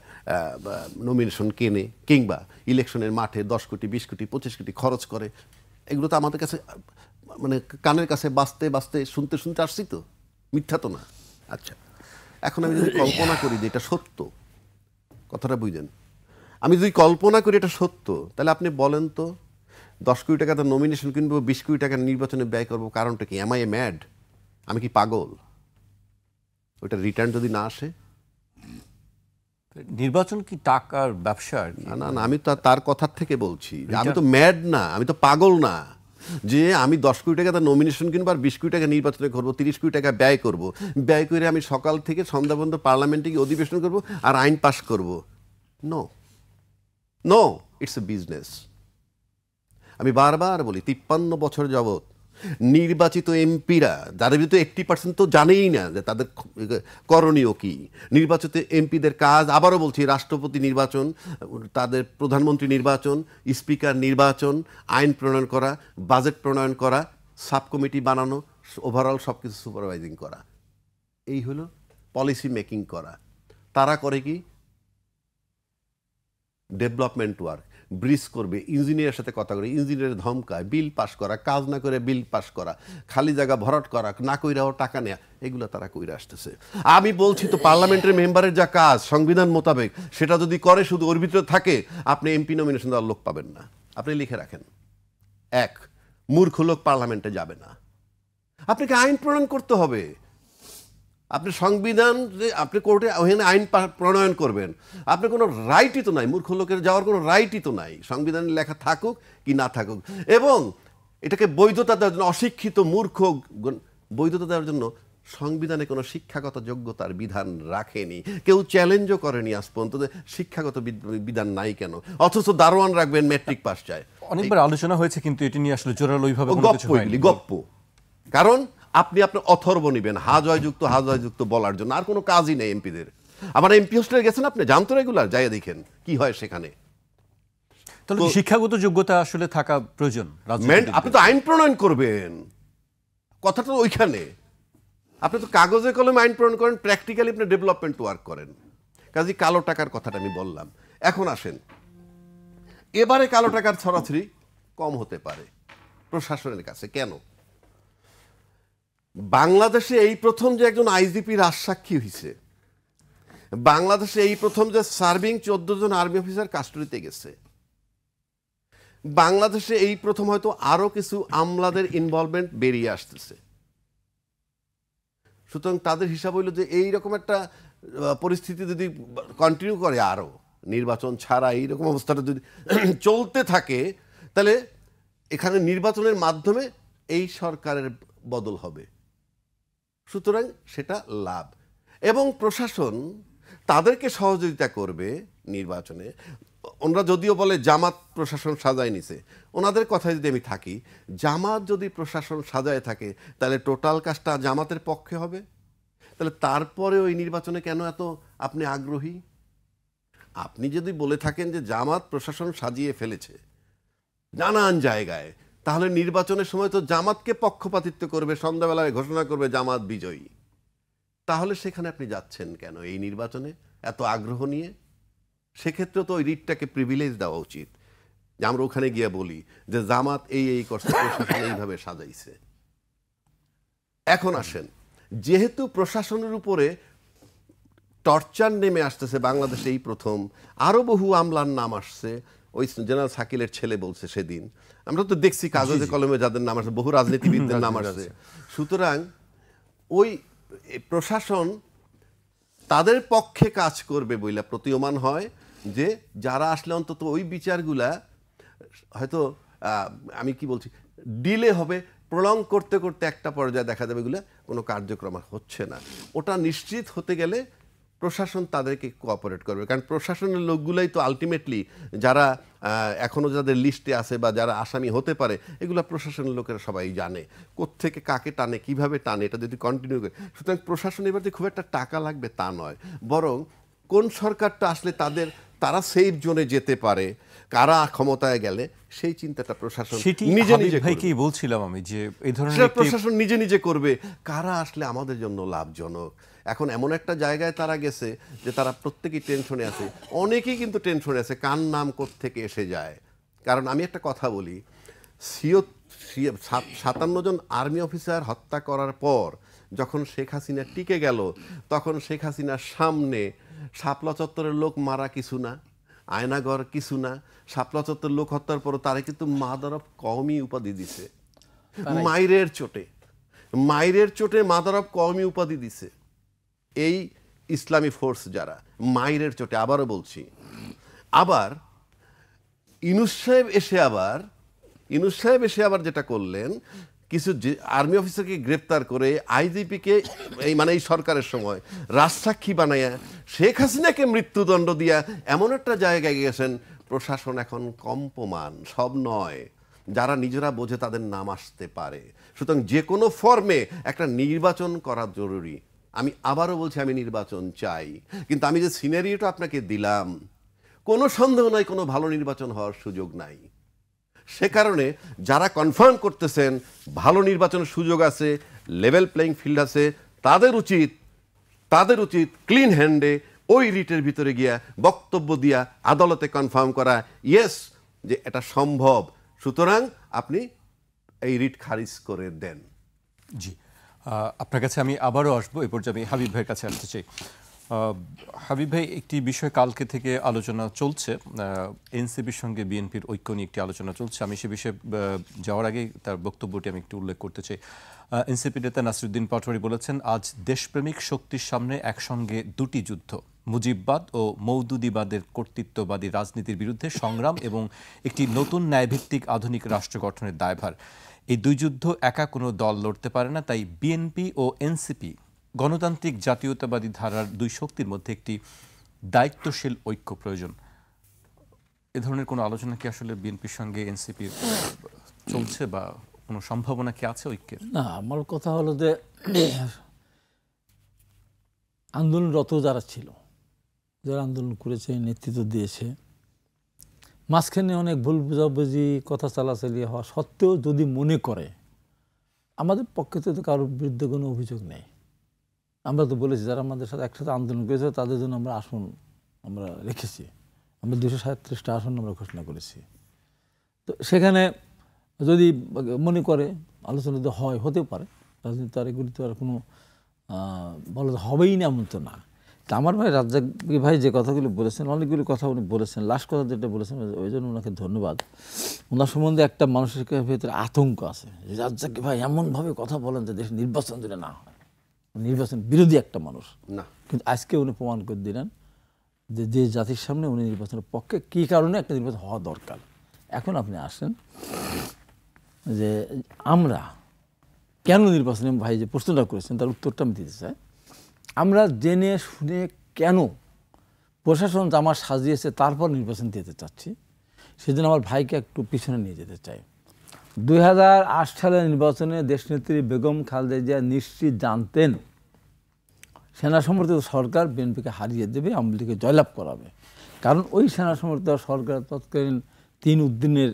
নমিনেশন কেনে, কিংবা ইলেকশনের মাঠে 10 কোটি 20 কোটি 25 কোটি খরচ করে। এগুলো তো আমাদের কাছে মানে কানের কাছে বাঁচতে বাঁচতে শুনতে শুনতে আসছি, তো মিথ্যা তো না। আচ্ছা, এখন আমি যদি কল্পনা করি যে এটা সত্য, কথাটা বুঝলেন, আমি যদি কল্পনা করি এটা সত্য, তাহলে আপনি বলেন তো 10 কোটি টাকা নমিনেশন কিনবো, 20 কোটি টাকা নির্বাচনে ব্যয় করবো, কারণটা কি? Am I a mad? আমি কি পাগল? ওইটা রিটার্ন যদি না আসে? নির্বাচন কি টাকার ব্যবসা? না না না, আমি তো তার কথার থেকে বলছি, আমি তো ম্যাড না, আমি তো পাগল না যে আমি 10 কোটি টাকা নমিনেশন কিনবো আর 20 কোটি টাকা নির্বাচনে করবো, 30 কোটি টাকা ব্যয় করব, ব্যয় করে আমি সকাল থেকে সন্ধ্যা পর্যন্ত পার্লামেন্টে গিয়ে অধিবেশন করবো আর আইন পাশ করব। No no, it's a business. আমি বারবার বলি 53 বছর যাবৎ নির্বাচিত এমপিরা, যাদের ভিতরে 80% তো জানেই না যে তাদের করণীয় কি। নির্বাচিত এমপিদের কাজ, আবারও বলছি, রাষ্ট্রপতি নির্বাচন, তাদের প্রধানমন্ত্রী নির্বাচন, স্পিকার নির্বাচন, আইন প্রণয়ন করা, বাজেট প্রণয়ন করা, সাব কমিটি বানানো, ওভারঅল সব কিছু সুপারভাইজিং করা, এই হলো পলিসি মেকিং করা। তারা করে কি? ডেভেলপমেন্ট ওয়ার্ক, ব্রিজ করবে, ইঞ্জিনিয়ারের সাথে কথা করে, ইঞ্জিনিয়ারের ধমকায়, বিল পাস করা, কাজ না করে বিল পাস করা, খালি জায়গা ভরাট করা, না কইরাও টাকা নেয়া, এগুলো তারা কইরা আসতেছে। আমি বলছি তো পার্লামেন্টের মেম্বারের যা কাজ সংবিধান মোতাবেক, সেটা যদি করে, শুধু ওর ভিতরে থাকে, আপনি এমপি নমিনেশন দেওয়ার লোক পাবেন না। আপনি লিখে রাখেন, 1, মূর্খ লোক পার্লামেন্টে যাবে না। আপনাকে আইন প্রণয়ন করতে হবে। আপনি সংবিধান, আপনি কোর্টে ওখানে আইন প্রণয়ন করবেন, আপনার কোনো রাইটই তো নাই, মূর্খ লোকের যাওয়ার কোনো রাইটই তো নাই, সংবিধানে লেখা থাকুক কি না থাকুক। এবং এটাকে বৈধতা দেওয়ার জন্য, অশিক্ষিত মূর্খ বৈধতা দেওয়ার জন্য সংবিধানে কোনো শিক্ষাগত যোগ্যতার বিধান রাখেনি, কেউ চ্যালেঞ্জও করেনি আজ পর্যন্ত যে শিক্ষাগত বিধান নাই কেন, অথচ দারোয়ান রাখবেন ম্যাট্রিক পাস চায়। অনেকবার আলোচনা হয়েছে, কিন্তু এটি নিয়ে আসলে জোরালোইভাবে কোনো কিছু হয়নি। গপ্প। কারণ আপনি আপনার অথর্ব নিবেন হা জয়যুক্ত বলার জন্য, আর কোনো কাজই নেই এমপিদের। আমার এমপি হোস্টেলে গেছেন আপনি, জানতো রেগুলার, যাই দেখেন কি হয় সেখানে। তাহলে শিক্ষাগত যোগ্যতা আসলে থাকা প্রয়োজন। আপনি তো আইন প্রণয়ন করবেন, কথাটা ওইখানে। আপনি তো কাগজে কলমে আইন প্রণয়ন করেন, প্র্যাকটিক্যালি আপনি ডেভেলপমেন্ট ওয়ার্ক করেন। কাজে কালো টাকার কথাটা আমি বললাম। এখন আসেন, এবারে কালো টাকার ছড়াছড়ি কম হতে পারে প্রশাসনের কাছে। কেন? বাংলাদেশে এই প্রথম যে একজন আইজিপি রাজসাক্ষী হয়েছে, বাংলাদেশে এই প্রথম যে সার্ভিং 14 জন আর্মি অফিসার কাস্টডিতে গেছে, বাংলাদেশে এই প্রথম হয়তো আরো কিছু আমলাদের ইনভলভমেন্ট বেরিয়ে আসতেছে। সুতরাং তাদের হিসাব হইল যে এইরকম একটা পরিস্থিতি যদি কন্টিনিউ করে, আরো নির্বাচন ছাড়া এইরকম অবস্থাটা যদি চলতে থাকে, তাহলে এখানে নির্বাচনের মাধ্যমে এই সরকারের বদল হবে। সুতরাং সেটা লাভ। এবং প্রশাসন তাদেরকে সহযোগিতা করবে নির্বাচনে। ওনারা যদিও বলে জামাত প্রশাসন সাজায় নিছে, ওনাদের কথায় যদি আমি থাকি, জামাত যদি প্রশাসন সাজায় থাকে, তাহলে টোটাল কাজটা জামাতের পক্ষে হবে। তাহলে তারপরে ওই নির্বাচনে কেন এত আপনি আগ্রহী? আপনি যদি বলে থাকেন যে জামাত প্রশাসন সাজিয়ে ফেলেছে নানান জায়গায়, তাহলে নির্বাচনের সময় তো জামাতকে পক্ষপাতিত্ব করবে, সন্ধ্যাবেলায় ঘোষণা করবে জামাত বিজয়ী। তাহলে সেখানে আপনি যাচ্ছেন কেন এই নির্বাচনে এত আগ্রহ নিয়ে? সেক্ষেত্রে তো ওই রিটটাকে প্রিভিলেজ দেওয়া উচিত, যে আমরা ওখানে গিয়ে বলি যে জামাত এই করছে, প্রশাসন এইভাবে সাজাইছে। এখন আসেন, যেহেতু প্রশাসনের উপরে টর্চার নেমে আসতেছে বাংলাদেশে এই প্রথম, আরো বহু আমলার নাম আসছে, ওই জেনারেল সাকিলের ছেলে বলছে সেদিন, আমরা তো দেখছি কাগজে কলমে যাদের নাম আসছে, বহু রাজনীতিবিদদের নাম আসছে। সুতরাং ওই প্রশাসন তাদের পক্ষে কাজ করবে বইলা প্রতীয়মান হয়, যে যারা আসলে অন্তত ওই বিচারগুলা হয়তো আমি কি বলছি ডিলে হবে, প্রলং করতে করতে একটা পর্যায়ে দেখা যাবে এগুলো কোনো কার্যক্রম হচ্ছে না। ওটা নিশ্চিত হতে গেলে প্রশাসন তাদেরকে কোঅপারেট করবে, কারণ প্রশাসনের লোকগুলাই তো আলটিমেটলি যারা এখনও যাদের লিস্টে আছে বা যারা আসামি হতে পারে, এগুলো প্রশাসনের লোকেরা সবাই জানে কোত্থেকে কাকে টানে, কিভাবে টানে, এটা যদি কন্টিনিউ করে। সুতরাং প্রশাসন এবার যে খুব একটা টাকা লাগবে তা নয়, বরং কোন সরকারটা আসলে তারা সেফ জোনে যেতে পারে, কারা ক্ষমতায় গেলে সেই চিন্তাটা প্রশাসন নিজে নিজে ভাইকেই বলছিলাম আমি যে এই ধরনের প্রশাসন নিজে নিজে করবে, কারা আসলে আমাদের জন্য লাভজনক। এখন এমন একটা জায়গায় তারা গেছে যে তারা প্রত্যেকেই টেনশনে আছে, অনেকেই কিন্তু টেনশনে আছে কার নাম কোত্থেকে এসে যায়। কারণ আমি একটা কথা বলি, 57 জন আর্মি অফিসার হত্যা করার পর যখন শেখ হাসিনা টিকে গেল, তখন শেখ হাসিনার সামনে শাপলা চত্বরের লোক মারা কিছু না, আয়নাগর কিছু না। শাপলা চত্বর লোক হত্যার পর তারা কিন্তু মাদার অফ কওমি উপাধি দিছে, মাইরের চোটে মাদার অফ কওমি উপাধি দিছে এই ইসলামী ফোর্স যারা, মাইরের চোটে। আবারও বলছি, আবার ইউনূস সাহেব এসে আবার যেটা করলেন, কিছু আর্মি অফিসারকে গ্রেপ্তার করে আইজিপিকে এই সরকারের সময় রাজসাক্ষী বানাইয়া শেখ হাসিনাকে মৃত্যুদণ্ড দিয়া এমন একটা জায়গায় গেছেন। প্রশাসন এখন কম্পমান, সব নয়, যারা নিজেরা বোঝে তাদের নাম আসতে পারে। সুতরাং যে কোনো ফর্মে একটা নির্বাচন করা জরুরি। আমি আবারও বলছি, আমি নির্বাচন চাই, কিন্তু আমি যে সিনারিওটা আপনাকে দিলাম, কোনো সন্দেহ নাই কোনো ভালো নির্বাচন হওয়ার সুযোগ নাই। সে কারণে যারা কনফার্ম করতেছেন ভালো নির্বাচনের সুযোগ আছে, লেভেল প্লেইং ফিল্ড আছে, তাদের উচিত ক্লিন হ্যান্ডে ওই রিটের ভিতরে গিয়া বক্তব্য দিয়া আদালতে কনফার্ম করা, ইয়েস যে এটা সম্ভব, সুতরাং আপনি এই রিট খারিজ করে দেন। জি, আপনার কাছে আমি আবারও আসবো। এই পর্যায়ে আমি হাবিব ভাইয়ের কাছে আসতে চাই। হাবিব ভাই, একটি বিষয় কালকে থেকে আলোচনা চলছে, এনসিপির সঙ্গে বিএনপির ঐক্য নিয়ে একটি আলোচনা চলছে। আমি সে বিষয়ে যাওয়ার আগে তার বক্তব্যটি আমি একটু উল্লেখ করতে চাই। এনসিপি নেতা নাসিরুদ্দিন পাটোয়ারি বলেছেন, আজ দেশপ্রেমিক শক্তির সামনে একসঙ্গে দুটি যুদ্ধ, মুজিববাদ ও মৌদুদিবাদের কর্তৃত্ববাদী রাজনীতির বিরুদ্ধে সংগ্রাম এবং একটি নতুন ন্যায়ভিত্তিক আধুনিক রাষ্ট্র গঠনের দায়ভার। এই দুই যুদ্ধ একা কোনো দল লড়তে পারে না, তাই বিএনপি ও এনসিপি গণতান্ত্রিক জাতীয়তাবাদী ধারার দুই শক্তির মধ্যে একটি দায়িত্বশীল ঐক্য প্রয়োজন। এ ধরনের কোনো আলোচনা কি আসলে বিএনপির সঙ্গে এনসিপির চলছে বা কোনো সম্ভাবনা কি আছে ঐক্যের? না, আমার কথা হলো যে আন্দোলনরত যারা ছিল, যারা আন্দোলন করেছে, নেতৃত্ব দিয়েছে, মাঝখানে অনেক ভুল বুঝাবুঝি, কথা চালাচালি হওয়া সত্ত্বেও যদি মনে করে, আমাদের পক্ষে তো কারোর বিরুদ্ধে কোনো অভিযোগ নেই। আমরা তো বলেছি যারা আমাদের সাথে একসাথে আন্দোলন করেছে তাদের জন্য আমরা আসন আমরা রেখেছি, আমরা 237টা আসন আমরা ঘোষণা করেছি। তো সেখানে যদি মনে করে আলোচনা যদি হয়, হতেও পারে, রাজনীতি আর এগুলি তো আর কোনো বলা হবেই না এমন তো না। তা আমার ভাই রাজ্জাক ভাই যে কথাগুলো বলেছেন, অনেকগুলি কথা উনি বলেছেন, লাস্ট কথা যেটা বলেছেন ওই জন্য ওনাকে ধন্যবাদ। ওনার সম্বন্ধে একটা মানুষের ভেতরে আতঙ্ক আছে যে রাজ্জাক ভাই এমনভাবে কথা বলেন যে দেশে নির্বাচন যদি না হয়, নির্বাচন বিরোধী একটা মানুষ না। কিন্তু আজকে উনি প্রমাণ করে দিলেন যে জাতির সামনে উনি নির্বাচনের পক্ষে, কী কারণে একটা নির্বাচন হওয়া দরকার। এখন আপনি আসেন যে আমরা কেন নির্বাচনে ভাই যে প্রশ্নটা করেছেন তার উত্তরটা আমি দিতে চাই। আমরা জেনে শুনে কেন প্রশাসন জামা সাজিয়েছে তারপর নির্বাচন দিতে চাচ্ছি, সেজন্য আমার ভাইকে একটু পিছনে নিয়ে যেতে চাই। 2008 সালের নির্বাচনে দেশনেত্রী বেগম খালেদা জিয়া নিশ্চিত জানতেন সেনা সমর্থিত সরকার বিএনপিকে হারিয়ে দেবে, আওয়ামী লীগকে জয়লাভ করাবে। কারণ ওই সেনা সমর্থিত সরকার তৎকালীন 3 উদ্দিনের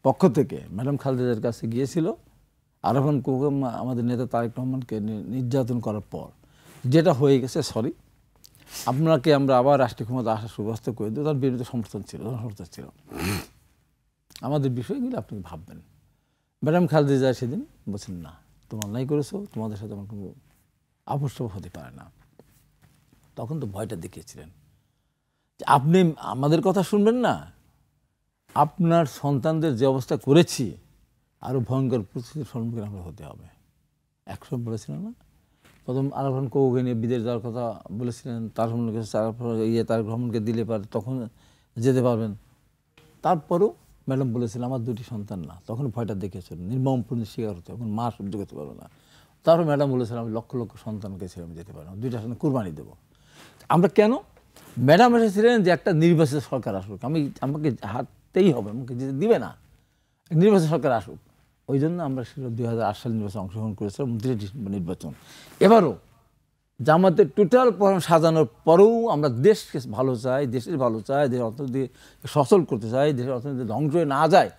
পক্ষ থেকে ম্যাডাম খালেদার কাছে গিয়েছিল আরাফাত খোকন আমাদের নেতা তারেক রহমানকে নির্যাতন করার পর যেটা হয়ে গেছে, সরি আপনাকে আমরা আবার রাষ্ট্রীয় ক্ষমতা আসার সুব্যবস্থা করে দিই, তার বিরুদ্ধে সমর্থন ছিল, আমাদের বিষয়গুলো আপনি ভাববেন। ম্যাডাম খালেদা জিয়া সেদিন বলছেন না, তোমরা অন্যায় করেছো, তোমাদের সাথে আমার কোনো আপোষ হতে পারে না। তখন তো ভয়টা দেখিয়েছিলেন যে আপনি আমাদের কথা শুনবেন না, আপনার সন্তানদের যে অবস্থা করেছি আরও ভয়ঙ্কর পরিস্থিতির সম্মুখীন আমরা হতে হবে। একসময় বলেছিলেন না, প্রথম আরব খান কৌকে নিয়ে বিদেশ যাওয়ার কথা বলেছিলেন, তার তার ভ্রমণকে দিলে পারে তখন যেতে পারবেন। তারপরেও ম্যাডাম বলেছিলেন আমার 2টি সন্তান না, তখন ভয়টা দেখেছিল, নির্মম পরিণতির শিকার হতে, এখন মা সহ্য করতে পারবে না। তারপর ম্যাডাম বলেছিলেন আমি লক্ষ লক্ষ সন্তানকে ছেড়ে আমি যেতে পারবো না, 2টা সন্তান কুরবানি দেবো। আমরা কেন? ম্যাডাম এসেছিলেন যে একটা নির্বাচিত সরকার আসুক, আমাকে হারতেই হবে, আমাকে যেতে দিবে না, নির্বাচিত সরকার আসুক। ওই জন্য আমরা 2008 সালে নির্বাচনে অংশগ্রহণ করেছিলাম, 29 ডিসেম্বর নির্বাচন। এবারও জামাতের টোটাল প্রোগ্রাম সাজানোর পরেও আমরা দেশকে ভালো চাই, দেশের ভালো চাই, দেশের অর্থনীতি সচল করতে চাই, দেশের অর্থনীতি ধ্বংস হয়ে না যায়,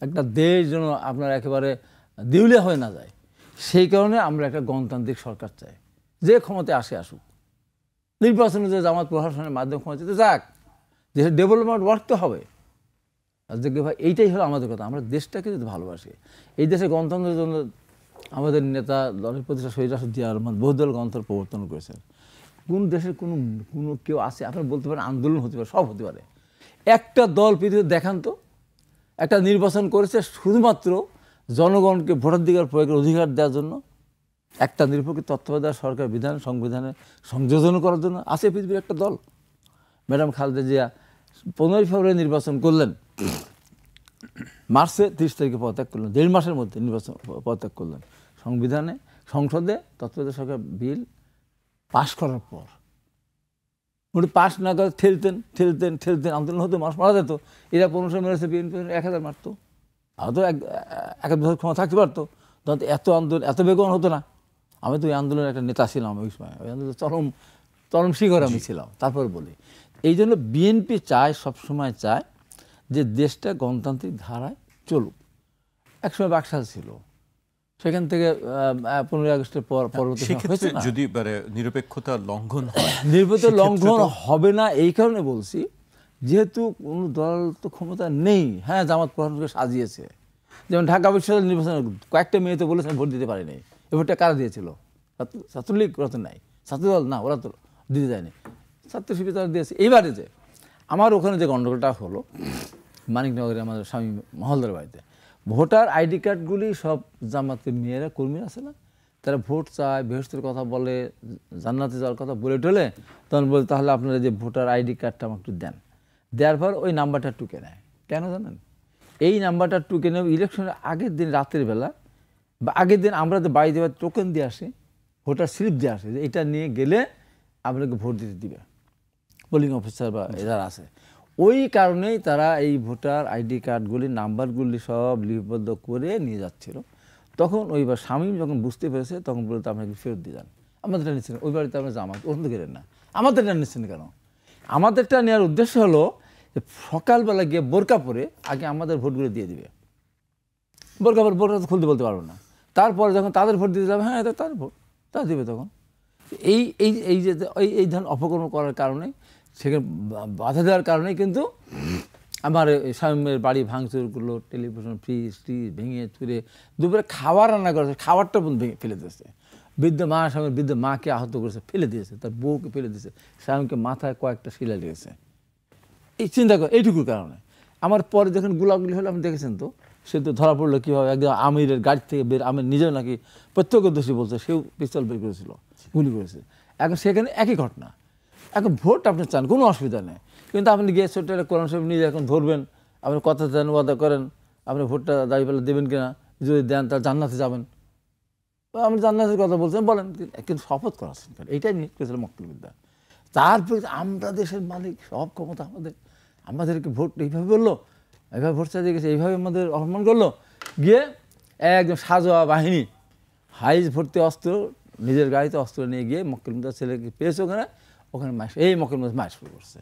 একটা দেশ যেন আপনার একেবারে দেউলিয়া হয়ে না যায়, সেই কারণে আমরা একটা গণতান্ত্রিক সরকার চাই। যে ক্ষমতায় আসুক, নির্বাচনে যে জামাত প্রশাসনের মাধ্যমে ক্ষমতাতে যাক, দেশের ডেভেলপমেন্ট ওয়ার্ক তো হবে। আর দেখবে ভাই এইটাই হলো আমাদের কথা, আমরা দেশটাকে যদি ভালোবাসি, এই দেশে গণতন্ত্রের জন্য আমাদের নেতা দলের প্রতিষ্ঠা শহীদ রাষ্ট্র জিয়া রহমান বহুদল গণতন্ত্র প্রবর্তন করেছেন। কোন দেশের কোনো কেউ আছে আপনার বলতে পারেন আন্দোলন হতে পারে, সব হতে পারে, একটা দল পৃথিবীতে দেখান তো একটা নির্বাচন করেছে শুধুমাত্র জনগণকে ভোটাধিকার প্রয়োগের অধিকার দেওয়ার জন্য, একটা নিরপেক্ষ তত্ত্বাবধায়ক সরকার বিধান সংবিধানে সংযোজন করার জন্য আছে পৃথিবীর একটা দল? ম্যাডাম খালেদা জিয়া 15 ফেব্রুয়ারি নির্বাচন করলেন, মার্চে 30 তারিখে পদত্যাগ করলেন, 1.5 মাসের মধ্যে নির্বাচন পদত্যাগ করলেন। সংসদে তত্ত্বাবধায়ক সরকার বিল পাশ করার পর উনি পাশ না করে ঠেলতেন, আন্দোলন হতো, মানুষ মারা যেত। এরা 1500 মেরেছে, বিএনপি 1000 মারতো, হয়তো 1 বছর ক্ষমতা থাকতে পারতো, তখন এত আন্দোলন এত বেগন হতো না। আমি তো ওই আন্দোলনের একটা নেতা ছিলাম ওই সময়, ওই আন্দোলন চরম শিখরে আমি ছিলাম। তারপর বলি এই জন্য বিএনপি চায়, সবসময় চায় যে দেশটা গণতান্ত্রিক ধারায় চলুক। একসময় বাকশাল ছিল, সেখান থেকে 15 আগস্টের পর পরবর্তী যদি নিরপেক্ষতা লঙ্ঘন হয়, নিরপেক্ষ লঙ্ঘন হবে না এই কারণে বলছি, যেহেতু কোনো দল তো ক্ষমতা নেই। হ্যাঁ, জামাত প্রশাসনকে সাজিয়েছে, যেমন ঢাকা বিশ্ববিদ্যালয় নির্বাচনে কয়েকটা মেয়ে তো বলেছেন ভোট দিতে পারেনি। এই ভোটটা কারা দিয়েছিল? ছাত্রলীগ, ওরা তো নাই, ছাত্রদল না, ওরা তো দিতে যায়নি, ছাত্র শিবির তারা দিয়েছে। এইবারে যে আমার ওখানে যে গণ্ডগোলটা হলো মানিকনগরে আমাদের স্বামী মহলদার বাড়িতে, ভোটার আইডি কার্ডগুলি সব জামাতের মেয়েরা কর্মী আছে না, তারা ভোট চায়, বেহেশতের কথা বলে, জান্নাতে যাওয়ার কথা বলে টলে, তখন বলে তাহলে আপনারা যে ভোটার আইডি কার্ডটা আমাকে একটু দেন। দেওয়ার পর ওই নাম্বারটা টুকে নেয়। কেন জানেন? এই নাম্বারটা টুকে নেব ইলেকশনের আগের দিন রাতের বেলা বা আগের দিন আমরা তো বাড়ি দেওয়ার টোকেন দিয়ে আসি, ভোটার স্লিপ দিয়ে আসে, যে এটা নিয়ে গেলে আপনাকে ভোট দিতে দিবে পোলিং অফিসার বা যারা আছে। ওই কারণেই তারা এই ভোটার আইডি কার্ডগুলির নাম্বারগুলি সব লিপিবদ্ধ করে নিয়ে যাচ্ছিল। তখন ওইবার শামীম যখন বুঝতে পেরেছে, তখন বলতে আপনাকে ফেরত দিয়ে যান। আমাদেরটা নিচ্ছেন, ওই বাড়িতে আমরা জামাত ওখান থেকে না, আমাদেরটা নিচ্ছেন কেন? আমাদেরটা নেওয়ার উদ্দেশ্য হলো যে সকালবেলা গিয়ে বোরকা পরে আগে আমাদের ভোটগুলো দিয়ে দিবে। বোরকা তো খুলতে বলতে পারবো না। তারপরে যখন তাদের ভোট দিতে যাবে, হ্যাঁ এটা তার ভোট, তা দিবে। তখন এই যে এই ধরনের অপকর্ম করার কারণে, সেখানে বাধা দেওয়ার কারণেই কিন্তু আমার স্বামীর বাড়ি ভাঙচুর করলো, টেলিভিশন ফ্রিজ ভেঙে চুরে, দুপুরে খাবার রান্না করেছে, খাবারটা ভেঙে ফেলে দিয়েছে। স্বামীর বৃদ্ধ মাকে আহত করেছে, ফেলে দিয়েছে, তার বউকে ফেলে দিয়েছে, স্বামীকে মাথায় কয়েকটা শিলা লেগেছে। এই চিন্তা করে এইটুকুর কারণে আমার পরে যখন গুলাগুলি হলো, আপনি দেখেছেন তো, সে তো ধরা পড়লো কীভাবে, একদম আমিরের গাড়ি থেকে বের, আমির নিজেও নাকি প্রত্যক্ষদর্শী বলছে, সেও পিস্তল বের করেছিল, গুলি করেছে। এখন সেখানে একই ঘটনা। এখন ভোট আপনি চান, কোনো অসুবিধা নেই, কিন্তু আপনি গিয়ে ছোট্ট একটা কোরআন শরীফ নিজে এখন ধরবেন, আপনি কথা দেন, ওয়াদা করেন, আপনি ভোটটা দাঁড়িয়ে দেবেন কিনা, যদি দেন তাহলে জান্নাতে যাবেন, আপনি জান্নাতের কথা বলছেন বলেন, কিন্তু শপথ করাচ্ছেন কেন? এইটাই নিয়ে করেছিল মক্কেলবিদ্যা। তারপরে আমরা দেশের মালিক, সব ক্ষমতা আমাদেরকে ভোট এইভাবে বললো, এইভাবে ভোট চাইতে গেছে, এইভাবে আমাদের অপমান করলো। গিয়ে একদম সাজোয়া বাহিনী, হাইজ ভর্তি অস্ত্র, নিজের গাড়িতে অস্ত্র নিয়ে গিয়ে মক্কেলবিদ্যার ছেলেকে পেয়েছে ওখানে মাস, এই মক্কেলবিদ্যা মাস শুরু করছে।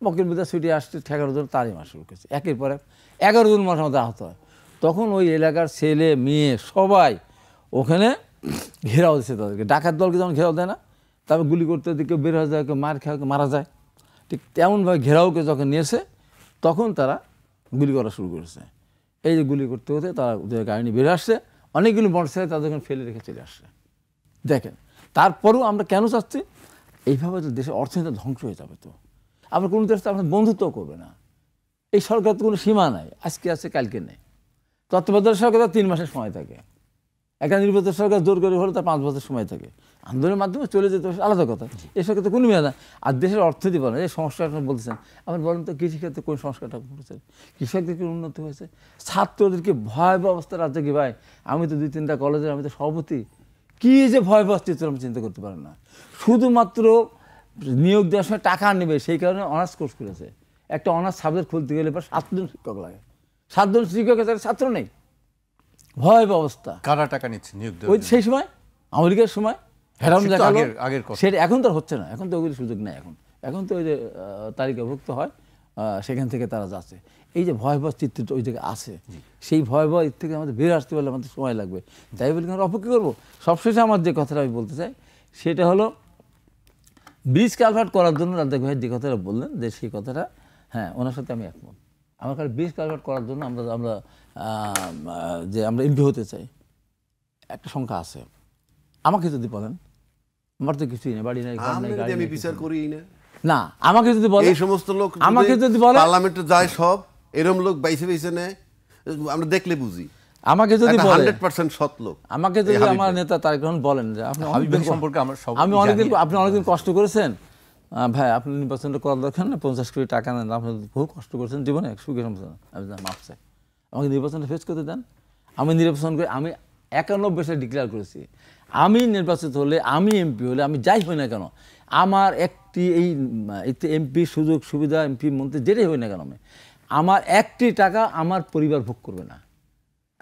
মক্কেলবিদ্যা ছুটি আসছে 11 জন, তারই মাস শুরু করছে। একের পর 11 জন মানুষ আমাদের আহত হয়। তখন ওই এলাকার ছেলে মেয়ে সবাই ওখানে ঘেরাও দিচ্ছে তাদেরকে। ডাকাত দলকে যেমন ঘেরাও দেয় না, তারপর গুলি করতে কেউ বের হয়ে যায়, কেউ মারা যায়, ঠিক তেমনভাবে ঘেরাওকে যখন নিয়েছে, তখন তারা গুলি করা শুরু করেছে। এই যে গুলি করতে হতে তারা গাড়ি নিয়ে বের আসছে, অনেকগুলি মোটরসাইকেল তাদের ফেলে রেখে চলে আসছে। দেখেন, তারপরেও আমরা কেন চাচ্ছি? এইভাবে তো দেশের অর্থনীতি ধ্বংস হয়ে যাবে। তো আবার কোনো দেশ তো আপনার বন্ধুত্ব করবে না। এই সরকার তো কোনো সীমা নাই, আজকে আছে কালকে নেই। তত্ত্বাবধায়ক সরকার 3 মাসের সময় থাকে, একটা নির্বাচিত সরকার জোর করে হলে তার 5 বছর সময় থাকে। আন্দোলনের মাধ্যমে চলে যেতে হবে আলাদা কথা, এই সরকার তো কোনো মেয়ে না। আর দেশের অর্থনীতি বলেন, এই সংস্কারটা বলতেছেন, আপনি বলেন তো কৃষিক্ষেত্রে কোন সংস্কারটা করেছেন? কৃষকদেরকে উন্নতি হয়েছে, ছাত্রদেরকে ভয়াবহ অবস্থা রাজ্যে কি ভাই, আমি তো 2-3টা কলেজের আমি তো সভাপতি, কি যে ভয়াবহ চিত্র আমি চিন্তা করতে পারেন না। শুধুমাত্র নিয়োগ দেওয়ার সময় টাকা নেবে সেই কারণে অনার্স কোর্স করেছে। একটা অনার্স সাবজেক্ট খুলতে গেলে এবার 7 জন শিক্ষক লাগে, 7 জন শিক্ষকের ছাত্র নেই, ভয়াবহ অবস্থা। কারা টাকা নিচ্ছে নিয়োগ ওই দেওয়ার জন্য? সেই সময় আমেরিকার সময় হেরাম সেটা তো দেখালো, আগের কথা। সেটা এখন তো আর হচ্ছে না, এখন তো ওগুলি সুযোগ নেই। এখন তো ওই যে তালিকাভুক্ত হয়, সেখান থেকে তারা যাচ্ছে। এই যে ভয়াবহ চিত্রটা ওই জায়গায় আছে, সেই ভয়াবহ এর থেকে আমাদের বের আসতে পারলে আমাদের সময় লাগবে। তাই বলে আমরা অপেক্ষা করবো? সবশেষে আমার যে কথাটা আমি বলতে চাই সেটা হলো, ব্রিজ কালভার্ট করার জন্য রাজ্জাক ভাই যে কথাটা বললেন, যে সেই কথাটা হ্যাঁ ওনার সাথে আমি একমত। আমার কাছে ব্রিজ কালভার্ট করার জন্য আমরা এমপি হতে চাই, একটা সংখ্যা আছে। আমাকে যদি বলেন, আমার তো কিছুই নেই, বাড়ি নাই, ঘর নাই, গাড়ি আমি নাই, বিচার কিছুই করি নেই। না, আমাকে যদি বলেন, এই সমস্ত লোক আমাকে যদি বলেন, পার্লামেন্টে যায় সব এরকম লোক বাইসে নেয়, আমরা দেখলে বুঝি আমাকে যদি বলেন 100% সৎ লোক। আমাকে যদি আমার নেতা তারেক রহমান বলেন যে আপনি হাবিব ভাই সম্পর্কে আমরা সব আপনি অনেকদিন কষ্ট করেছেন ভাই, আপনি নির্বাচনটা করার দরকার না, 50 কোটি টাকা নেন, আপনি বহু কষ্ট করেছেন জীবনে, সুখে সমস্যা না, আমি মাফ চাই, আমাকে নির্বাচনটা ফেস করতে দেন। আমি নির্বাচন করে আমি 91 সালে ডিক্লেয়ার করেছি, আমি নির্বাচিত হলে, আমি এমপি হলে, আমি যাই হই না কেন, আমার একটি এই এমপি সুযোগ সুবিধা, এমপি মন্ত্রী যেটাই হই না কেন, আমার একটি টাকা আমার পরিবার ভোগ করবে না।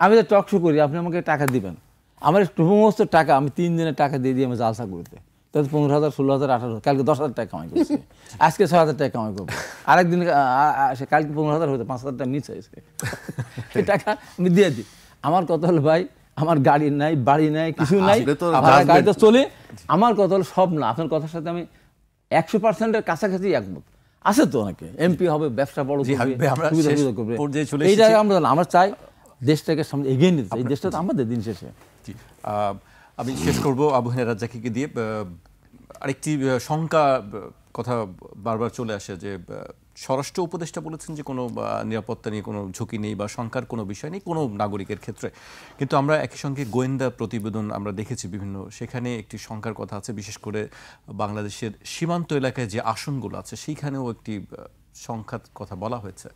আমি তো টক শো করি, আপনি আমাকে টাকা দিবেন, আমার সমস্ত টাকা আমি 3 দিনের টাকা দিয়ে আমি জালসা করতে, তাহলে 15,000, 16,000, 18,000, কালকে 10,000 টাকা কামাই করছি, আজকে 6,000 টাকা কামাই করবো, আরেকদিন কালকে 15,000 হতো, 5,000 টাকা মিস হয়েছে, এই টাকা আমি দিয়ে দিই। আমার কথা হলো ভাই, আমার গাড়ি নাই, বাড়ি নাই, কিছু নাই, গাড়িতে চলে, আমার কথা হলো সব না। আপনার কথার সাথে আমি 100%-এর কাছাকাছি একমত। আছে তো অনেকে এমপি হবে, ব্যবসা বড় করবে, এই জায়গায় আমরা চাই দেশটাকে সামনে এগিয়ে নিতে চাই, এই দেশটা তো আমাদের দিন শেষে। আমি শেষ করব আবু হেনা রাজ্জাকীকে দিয়ে। আরেকটি শঙ্কা কথা বারবার চলে আসে যে স্বরাষ্ট্র উপদেষ্টা বলেছেন যে কোনো নিরাপত্তা নিয়ে কোনো ঝুঁকি নেই বা শঙ্কার কোনো বিষয় নেই কোনো নাগরিকের ক্ষেত্রে, কিন্তু আমরা একই সঙ্গে গোয়েন্দা প্রতিবেদন আমরা দেখেছি বিভিন্ন, সেখানে একটি শঙ্কার কথা আছে, বিশেষ করে বাংলাদেশের সীমান্ত এলাকায় যে আসনগুলো আছে সেইখানেও একটি সংখ্যার কথা বলা হয়েছে।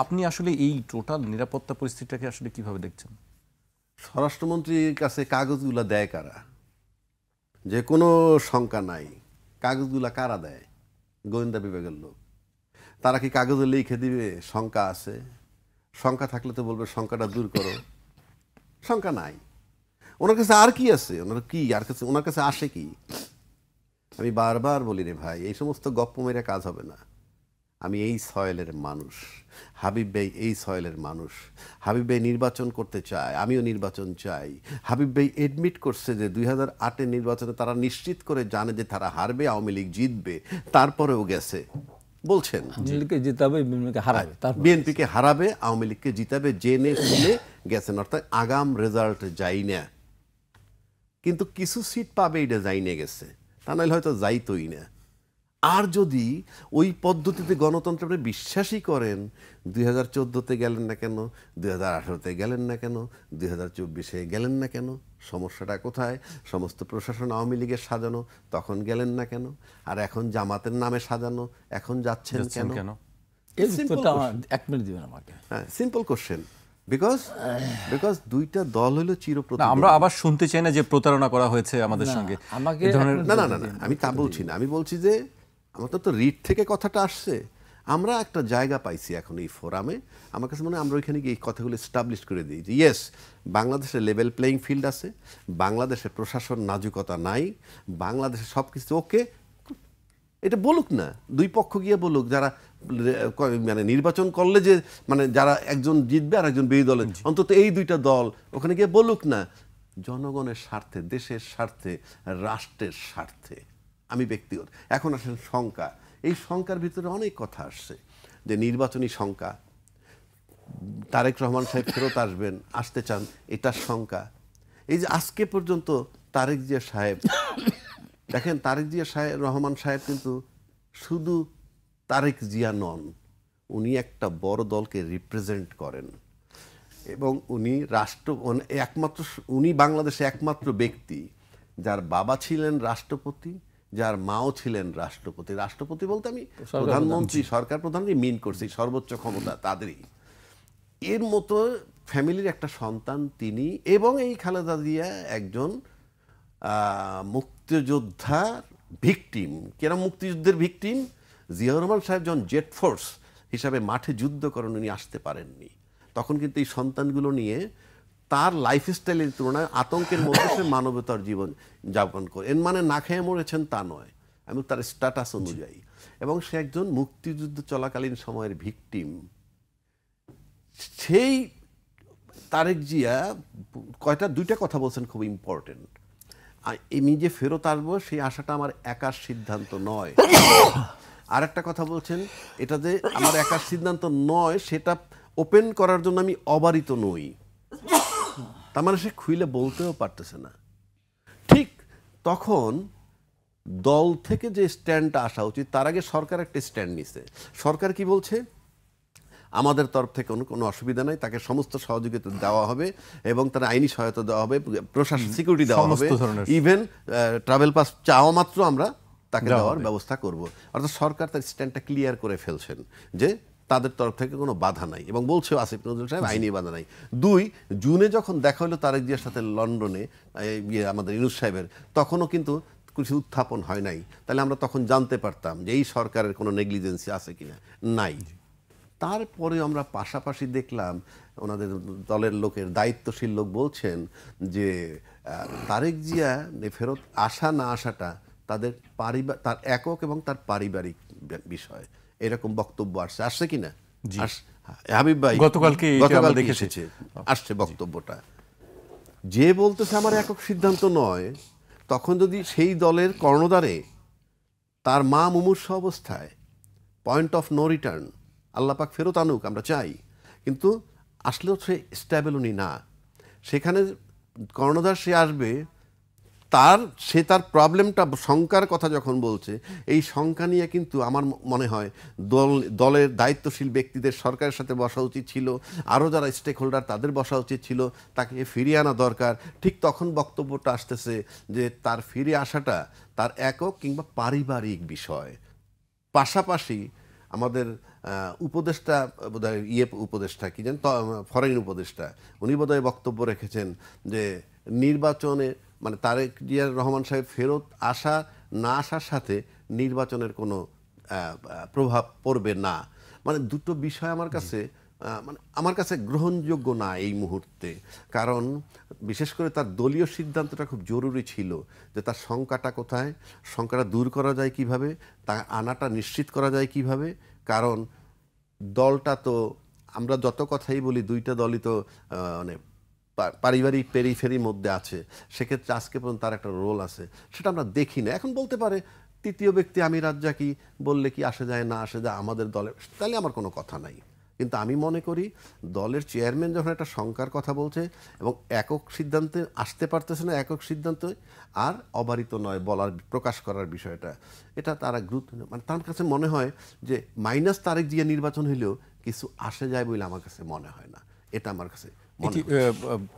আপনি আসলে এই টোটাল নিরাপত্তা পরিস্থিতিটাকে আসলে কিভাবে দেখছেন? স্বরাষ্ট্রমন্ত্রীর কাছে কাগজগুলা দেয় কারা? যে কোনো শঙ্কা নাই, কাগজগুলা কারা দেয়? গোয়েন্দা বিভাগের লোক। তারা কি কাগজে লিখে দিবে শঙ্কা আছে? শঙ্কা থাকলে তো বলবে শঙ্কাটা দূর করো, শঙ্কা নাই। ওনার কাছে আর কি আছে? ওনার কাছে আসে কি? আমি বারবার বলি রে ভাই, এই সমস্ত গপ্প মেরে কাজ হবে না। আমি এই সয়েলের মানুষ, হাবিব ভাই এই সয়েলের মানুষ। হাবিব ভাই নির্বাচন করতে চায়, আমিও নির্বাচন চাই। হাবিব ভাই এডমিট করছে যে 2008-এর নির্বাচনে তারা নিশ্চিত করে জানে যে তারা হারবে, আওয়ামী লীগ জিতবে, তারপরেও গেছে বলছেন বিএনপিকে হারাবে, আওয়ামী লীগকে জিতাবে, জেনে শুনে গেছেন, অর্থাৎ আগাম রেজাল্ট যাই না, কিন্তু কিছু সিট পাবে এটা যাই না গেছে, তা নাহলে হয়তো যাইতই না। আর যদি ওই পদ্ধতিতে গণতন্ত্রে আপনি বিশ্বাসই করেন, 2014-তে গেলেন না কেন, 2018-তে গেলেন না কেন, 2024-এ গেলেন না কেন? সমস্যাটা কোথায়? সমস্ত প্রশাসন আওয়ামী লীগের সাজানো, তখন গেলেন না কেন? আর এখন জামাতের নামে সাজানো, এখন যাচ্ছেন কেন? হ্যাঁ, সিম্পল কোশ্চেন। বিকজ দুইটা দল হলো চিরপ্রতিদ্বন্দ্বী। আমরা আবার শুনতে চাই না যে প্রতারণা করা হয়েছে আমাদের সঙ্গে। না, আমি তা বলছি না। আমি বলছি যে আমাদের তো রিট থেকে কথাটা আসছে, আমরা একটা জায়গা পাইছি এখন এই ফোরামে। আমার কাছে মনে হয় আমরা ওইখানে গিয়ে এই কথাগুলো এস্টাবলিশ করে দিই যে ইয়েস, বাংলাদেশে লেভেল প্লেয়িং ফিল্ড আছে, বাংলাদেশে প্রশাসন নাজুকতা নাই, বাংলাদেশে সব কিছু ওকে। এটা বলুক না, দুই পক্ষ গিয়ে বলুক, যারা মানে নির্বাচন করলে যে মানে যারা একজন জিতবে আর একজন বিরোধী দলের, অন্তত এই দুইটা দল ওখানে গিয়ে বলুক না, জনগণের স্বার্থে, দেশের স্বার্থে, রাষ্ট্রের স্বার্থে। আমি ব্যক্তিগত এখন আসেন শঙ্কা, এই শঙ্কার ভিতরে অনেক কথা আসছে যে নির্বাচনী শঙ্কা, তারেক রহমান সাহেব ফেরত আসবেন, আসতে চান, এটার শঙ্কা। এই যে আজকে পর্যন্ত তারেক জিয়া সাহেব, দেখেন তারেক জিয়া রহমান সাহেব কিন্তু শুধু তারেক জিয়া নন, উনি একটা বড় দলকে রিপ্রেজেন্ট করেন এবং উনি উনি বাংলাদেশে একমাত্র ব্যক্তি যার বাবা ছিলেন রাষ্ট্রপতি, যার মাও ছিলেন রাষ্ট্রপতি। রাষ্ট্রপতি বলতে আমি প্রধানমন্ত্রী, সরকার প্রধানকে মিন করছি, সর্বোচ্চ ক্ষমতা তাদেরই। এর মতো ফ্যামিলির একটা সন্তান তিনি, এবং এই খালেদা জিয়া একজন মুক্তিযোদ্ধার ভিকটিম। কেন মুক্তিযুদ্ধের ভিকটিম? জিয়াউর রহমান সাহেব যখন জেট ফোর্স হিসাবে মাঠে যুদ্ধ করেন, উনি আসতে পারেননি। তখন কিন্তু এই সন্তানগুলো নিয়ে তার লাইফস্টাইলের তুলনায় আতঙ্কের মধ্যে সে মানবতার জীবন যাপন করে। এর মানে না খেয়ে মরেছেন তা নয়, আমি তার স্ট্যাটাস অনুযায়ী। এবং সে একজন মুক্তিযুদ্ধ চলাকালীন সময়ের ভিকটিম। সেই তারেক জিয়া দুইটা কথা বলছেন খুব ইম্পর্টেন্ট। আমি যে ফেরত আসবো সেই আশাটা আমার একার সিদ্ধান্ত নয়। আর একটা কথা বলছেন, এটা যে আমার একার সিদ্ধান্ত নয় সেটা ওপেন করার জন্য আমি অবারিত নই। তার মানে সে খুইলে বলতেও পারতেছে না। ঠিক তখন দল থেকে যে স্ট্যান্ডটা আসা উচিত, তার আগে সরকার একটা স্ট্যান্ড নিছে। সরকার কি বলছে? আমাদের তরফ থেকে কোনো অসুবিধা নাই, তাকে সমস্ত সহযোগিতা দেওয়া হবে এবং তার আইনি সহায়তা দেওয়া হবে, প্রশাসন সিকিউরিটি দেওয়া হবে, ইভেন ট্রাভেল পাস চাওয়া মাত্র আমরা তাকে দেওয়ার ব্যবস্থা করব। অর্থাৎ সরকার তার স্ট্যান্ডটা ক্লিয়ার করে ফেলছেন যে তাদের তরফ থেকে কোনো বাধা নাই, এবং বলছে আসিফ নজরুল সাহেব আইনি বাধা নাই। 2 জুনে যখন দেখা হলো তারেক জিয়ার সাথে লন্ডনে আমাদের ইউনূস সাহেবের, তখনও কিন্তু কিছু উত্থাপন হয় নাই। তাহলে আমরা তখন জানতে পারতাম যে এই সরকারের কোনো নেগলিজেন্সি আছে কিনা, নাই। তারপরে আমরা পাশাপাশি দেখলাম ওনাদের দলের লোকের দায়িত্বশীল লোক বলছেন যে তারেক জিয়া ফেরত আসা না আসাটা তার একক এবং তার পারিবারিক বিষয়, এরকম বক্তব্য আসছে কিনা? হাবিব ভাই গতকালকে আসছে বক্তব্যটা। যে বলতেছে আমার একক সিদ্ধান্ত নয়, তখন যদি সেই দলের কর্ণধারে তার মা মুমূর্ষু অবস্থায়, পয়েন্ট অফ নো রিটার্ন, আল্লাহ পাক ফেরত আনুক আমরা চাই, কিন্তু আসলেও সে স্ট্যাবল উনি না। সেখানে কর্ণধার সে আসবে, সে তার প্রবলেমটা, শঙ্কার কথা যখন বলছে, এই শঙ্কা নিয়ে কিন্তু আমার মনে হয় দলের দায়িত্বশীল ব্যক্তিদের সরকারের সাথে বসা উচিত ছিল, আরও যারা স্টেক হোল্ডার তাদের বসা উচিত ছিল, তাকে ফিরিয়ে আনা দরকার। ঠিক তখন বক্তব্যটা আসতেছে যে তার ফিরে আসাটা তার একক কিংবা পারিবারিক বিষয়। পাশাপাশি আমাদের উপদেষ্টা, বোধহয় উপদেষ্টা কি জানেন, ফরেন উপদেষ্টা, উনি বোধহয় বক্তব্য রেখেছেন যে নির্বাচনে মানে তারেক জিয়া রহমান সাহেব ফেরত আসা না আসার সাথে নির্বাচনের কোনো প্রভাব পড়বে না। মানে দুটো বিষয় আমার কাছে গ্রহণযোগ্য না এই মুহূর্তে। কারণ বিশেষ করে তার দলীয় সিদ্ধান্তটা খুব জরুরি ছিল যে তার শঙ্কাটা কোথায়, শঙ্কাটা দূর করা যায় কিভাবে, তা আনাটা নিশ্চিত করা যায় কিভাবে। কারণ দলটা তো, আমরা যত কথাই বলি, দুইটা দলই তো মানে পারিবারিক পেরিফেরির মধ্যে আছে। সেক্ষেত্রে আজকে পর্যন্ত তার একটা রোল আছে, সেটা আমরা দেখি না। এখন বলতে পারে তৃতীয় ব্যক্তি আমি রাজ্জাকি বললে কি আসে যায় না আসে যায় আমাদের দলের, তাহলে আমার কোনো কথা নাই। কিন্তু আমি মনে করি দলের চেয়ারম্যান যখন একটা শঙ্কার কথা বলছে এবং একক সিদ্ধান্তে আসতে পারতেছে না, একক সিদ্ধান্ত আর অবারিত নয় বলার, প্রকাশ করার বিষয়টা, এটা তারা গুরুত্ব, মানে তার কাছে মনে হয় যে মাইনাস তারেক জিয়া নির্বাচন হইলেও কিছু আসে যায় বলে আমার কাছে মনে হয় না। এটা আমার কাছে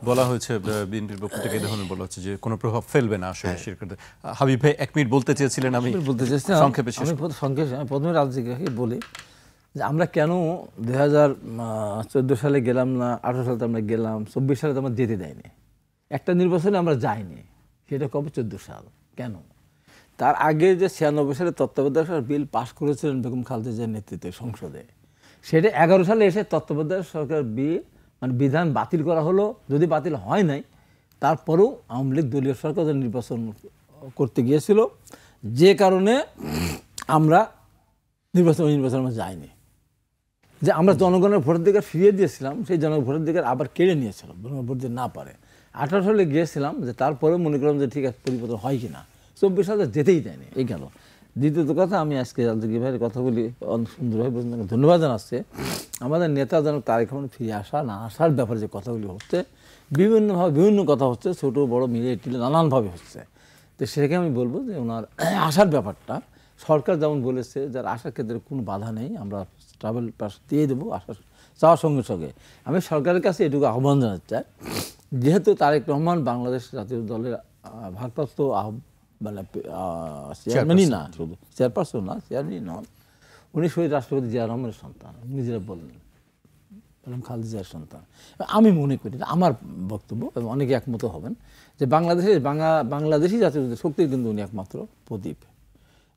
বলা হয়েছে, বিএনপির পক্ষ থেকে দেখুন বলা হচ্ছে যে কোনো প্রভাব ফেলবে না আসলে। হাবিব ভাই 1 মিনিট বলতে চেয়েছিলেন, আমি বলতে চেয়েছিলাম সংক্ষেপে। আমি প্রথমে রাজ্যকে বলি যে আমরা কেন 2014 সালে গেলাম না, 18 সালে আমরা গেলাম, 24 সালে তো আমরা যেতে দেয়নি, একটা নির্বাচনে আমরা যাইনি, সেটা কবে? 14 সাল। কেন? তার আগে যে 96 সালে তত্ত্বাবধায়ক সরকার বিল পাশ করেছিলেন বেগম খালেদা জিয়ার নেতৃত্বে সংসদে, সেটা 11 সালে এসে তত্ত্বাবধায়ক সরকার মানে বিধান বাতিল করা হলো। যদি বাতিল হয় নাই, তারপরেও আওয়ামী লীগ দলীয় সরকার নির্বাচন করতে গিয়েছিল, যে কারণে আমরা নির্বাচন আমরা যাইনি। যে আমরা জনগণের ভোটাধিকার ফিরিয়ে দিয়েছিলাম, সেই জনগণের ভোটাধিকার আবার কেড়ে নিয়েছিলাম, ভোট দিতে না পারে। 18 সালে গিয়েছিলাম, যে তারপরেও মনে করলাম যে ঠিক আছে পরিবর্তন হয় কিনা, 24 সালে যেতেই দেয়নি, এই গেল। দ্বিতীয়ত কথা, আমি আজকে রাজ্জাকি ভাইয়ের কথা বলি, অনেক সুন্দরভাবে বলছেন, ধন্যবাদ জানাচ্ছে। আমাদের নেতা যেন তারেক রহমান ফিরে আসা না আসার ব্যাপারে যে কথাগুলি হচ্ছে, বিভিন্নভাবে বিভিন্ন কথা হচ্ছে, ছোটো বড় মিলে টিলে নানানভাবে হচ্ছে। তো সেটাকে আমি বলবো যে ওনার আসার ব্যাপারটা সরকার যেমন বলেছে, যার আসার ক্ষেত্রে কোনো বাধা নেই, আমরা ট্রাভেল পাস দিয়ে দেবো আসার যাওয়ার সঙ্গে সঙ্গে। আমি সরকারের কাছে এটুকু আহ্বান জানাতে চাই, যেহেতু তারেক রহমান বাংলাদেশ জাতীয় দলের ভারপ্রাপ্ত মানে চেয়ারম্যানই না, শুধু চেয়ারপারসন না, চেয়ারম্যানই নন, উনি শহীদ রাষ্ট্রপতি জিয়া রহমানের সন্তান, নিজেরা বললেন খালেদা জিয়ার সন্তান। আমি মনে করি, আমার বক্তব্য এবং অনেকে একমত হবেন, যে বাংলাদেশি জাতীয় শক্তির কিন্তু উনি একমাত্র প্রদীপ।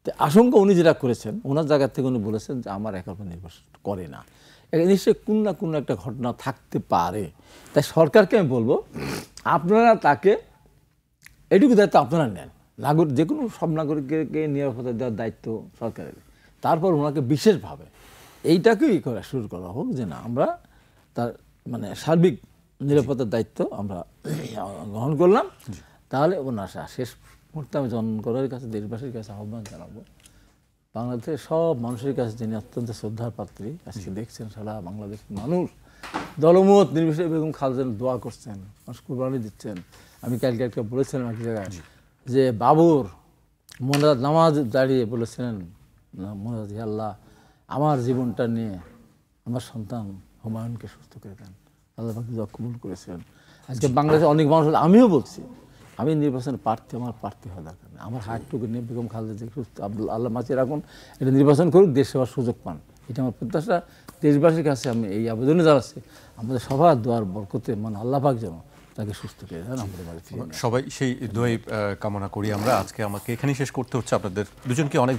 তো আশঙ্কা উনি যেটা করেছেন, ওনার জায়গা থেকে উনি বলেছেন যে আমার একার উপর নির্ভর করে না, নিশ্চয়ই কোনো না কোনো একটা ঘটনা থাকতে পারে। তাই সরকারকে আমি বলবো, আপনারা তাকে এটুকু দায়িত্ব আপনারা নেন, যে কোনো সব নাগরিককে নিরাপত্তা দেওয়ার দায়িত্ব সরকারের। তারপর ওনাকে বিশেষভাবে এইটাকেই শুরু করা হোক যে না, আমরা তার মানে সার্বিক নিরাপত্তার দায়িত্ব আমরা গ্রহণ করলাম। তাহলে ওনার শেষ মুহূর্তে আমি জনগণের কাছে, দেশবাসীর কাছে আহ্বান জানাবো, বাংলাদেশের সব মানুষের কাছে যিনি অত্যন্ত শ্রদ্ধার পাত্রী, আজকে দেখছেন সারা বাংলাদেশের মানুষ দলমত নির্বিশেষে বেগম খালেদার দোয়া করছেন, মানুষ কুরবানি দিচ্ছেন। আমি কালকে একটা বলেছিলাম এক জায়গায় যে বাবর মোনাজাত নামাজ দাঁড়িয়ে বলেছিলেন, মোনাজাত, হে আল্লাহ আমার জীবনটা নিয়ে আমার সন্তান হুমায়ুনকে সুস্থ করে দেন। আল্লাহ পাক দোয়া কবুল করেছেন। আজকে বাংলাদেশে অনেক মানুষ, আমিও বলছি, আমি নির্বাচনে প্রার্থী, আমার প্রার্থী হওয়া দরকার নেই, আমার হাতটুকু নিয়ে বেগম খালেদা সুস্থ আল্লাহ বাঁচিয়ে রাখুন, এটা নির্বাচন করুক, দেশ সেবার সুযোগ পান, এটা আমার প্রত্যাশা। দেশবাসীর কাছে আমি এই আবেদনে জানাচ্ছি, আমাদের সবার দোয়ার বরকতে মানে আল্লাহ পাক যেন তাকে সুস্থ করে দেন, আমাদের বাড়ি ফিরে। সবাই সেই দোয়াই কামনা করি আমরা। আজকে আমাকে এখানেই শেষ করতে হচ্ছে। আপনাদের দুজনকে অনেক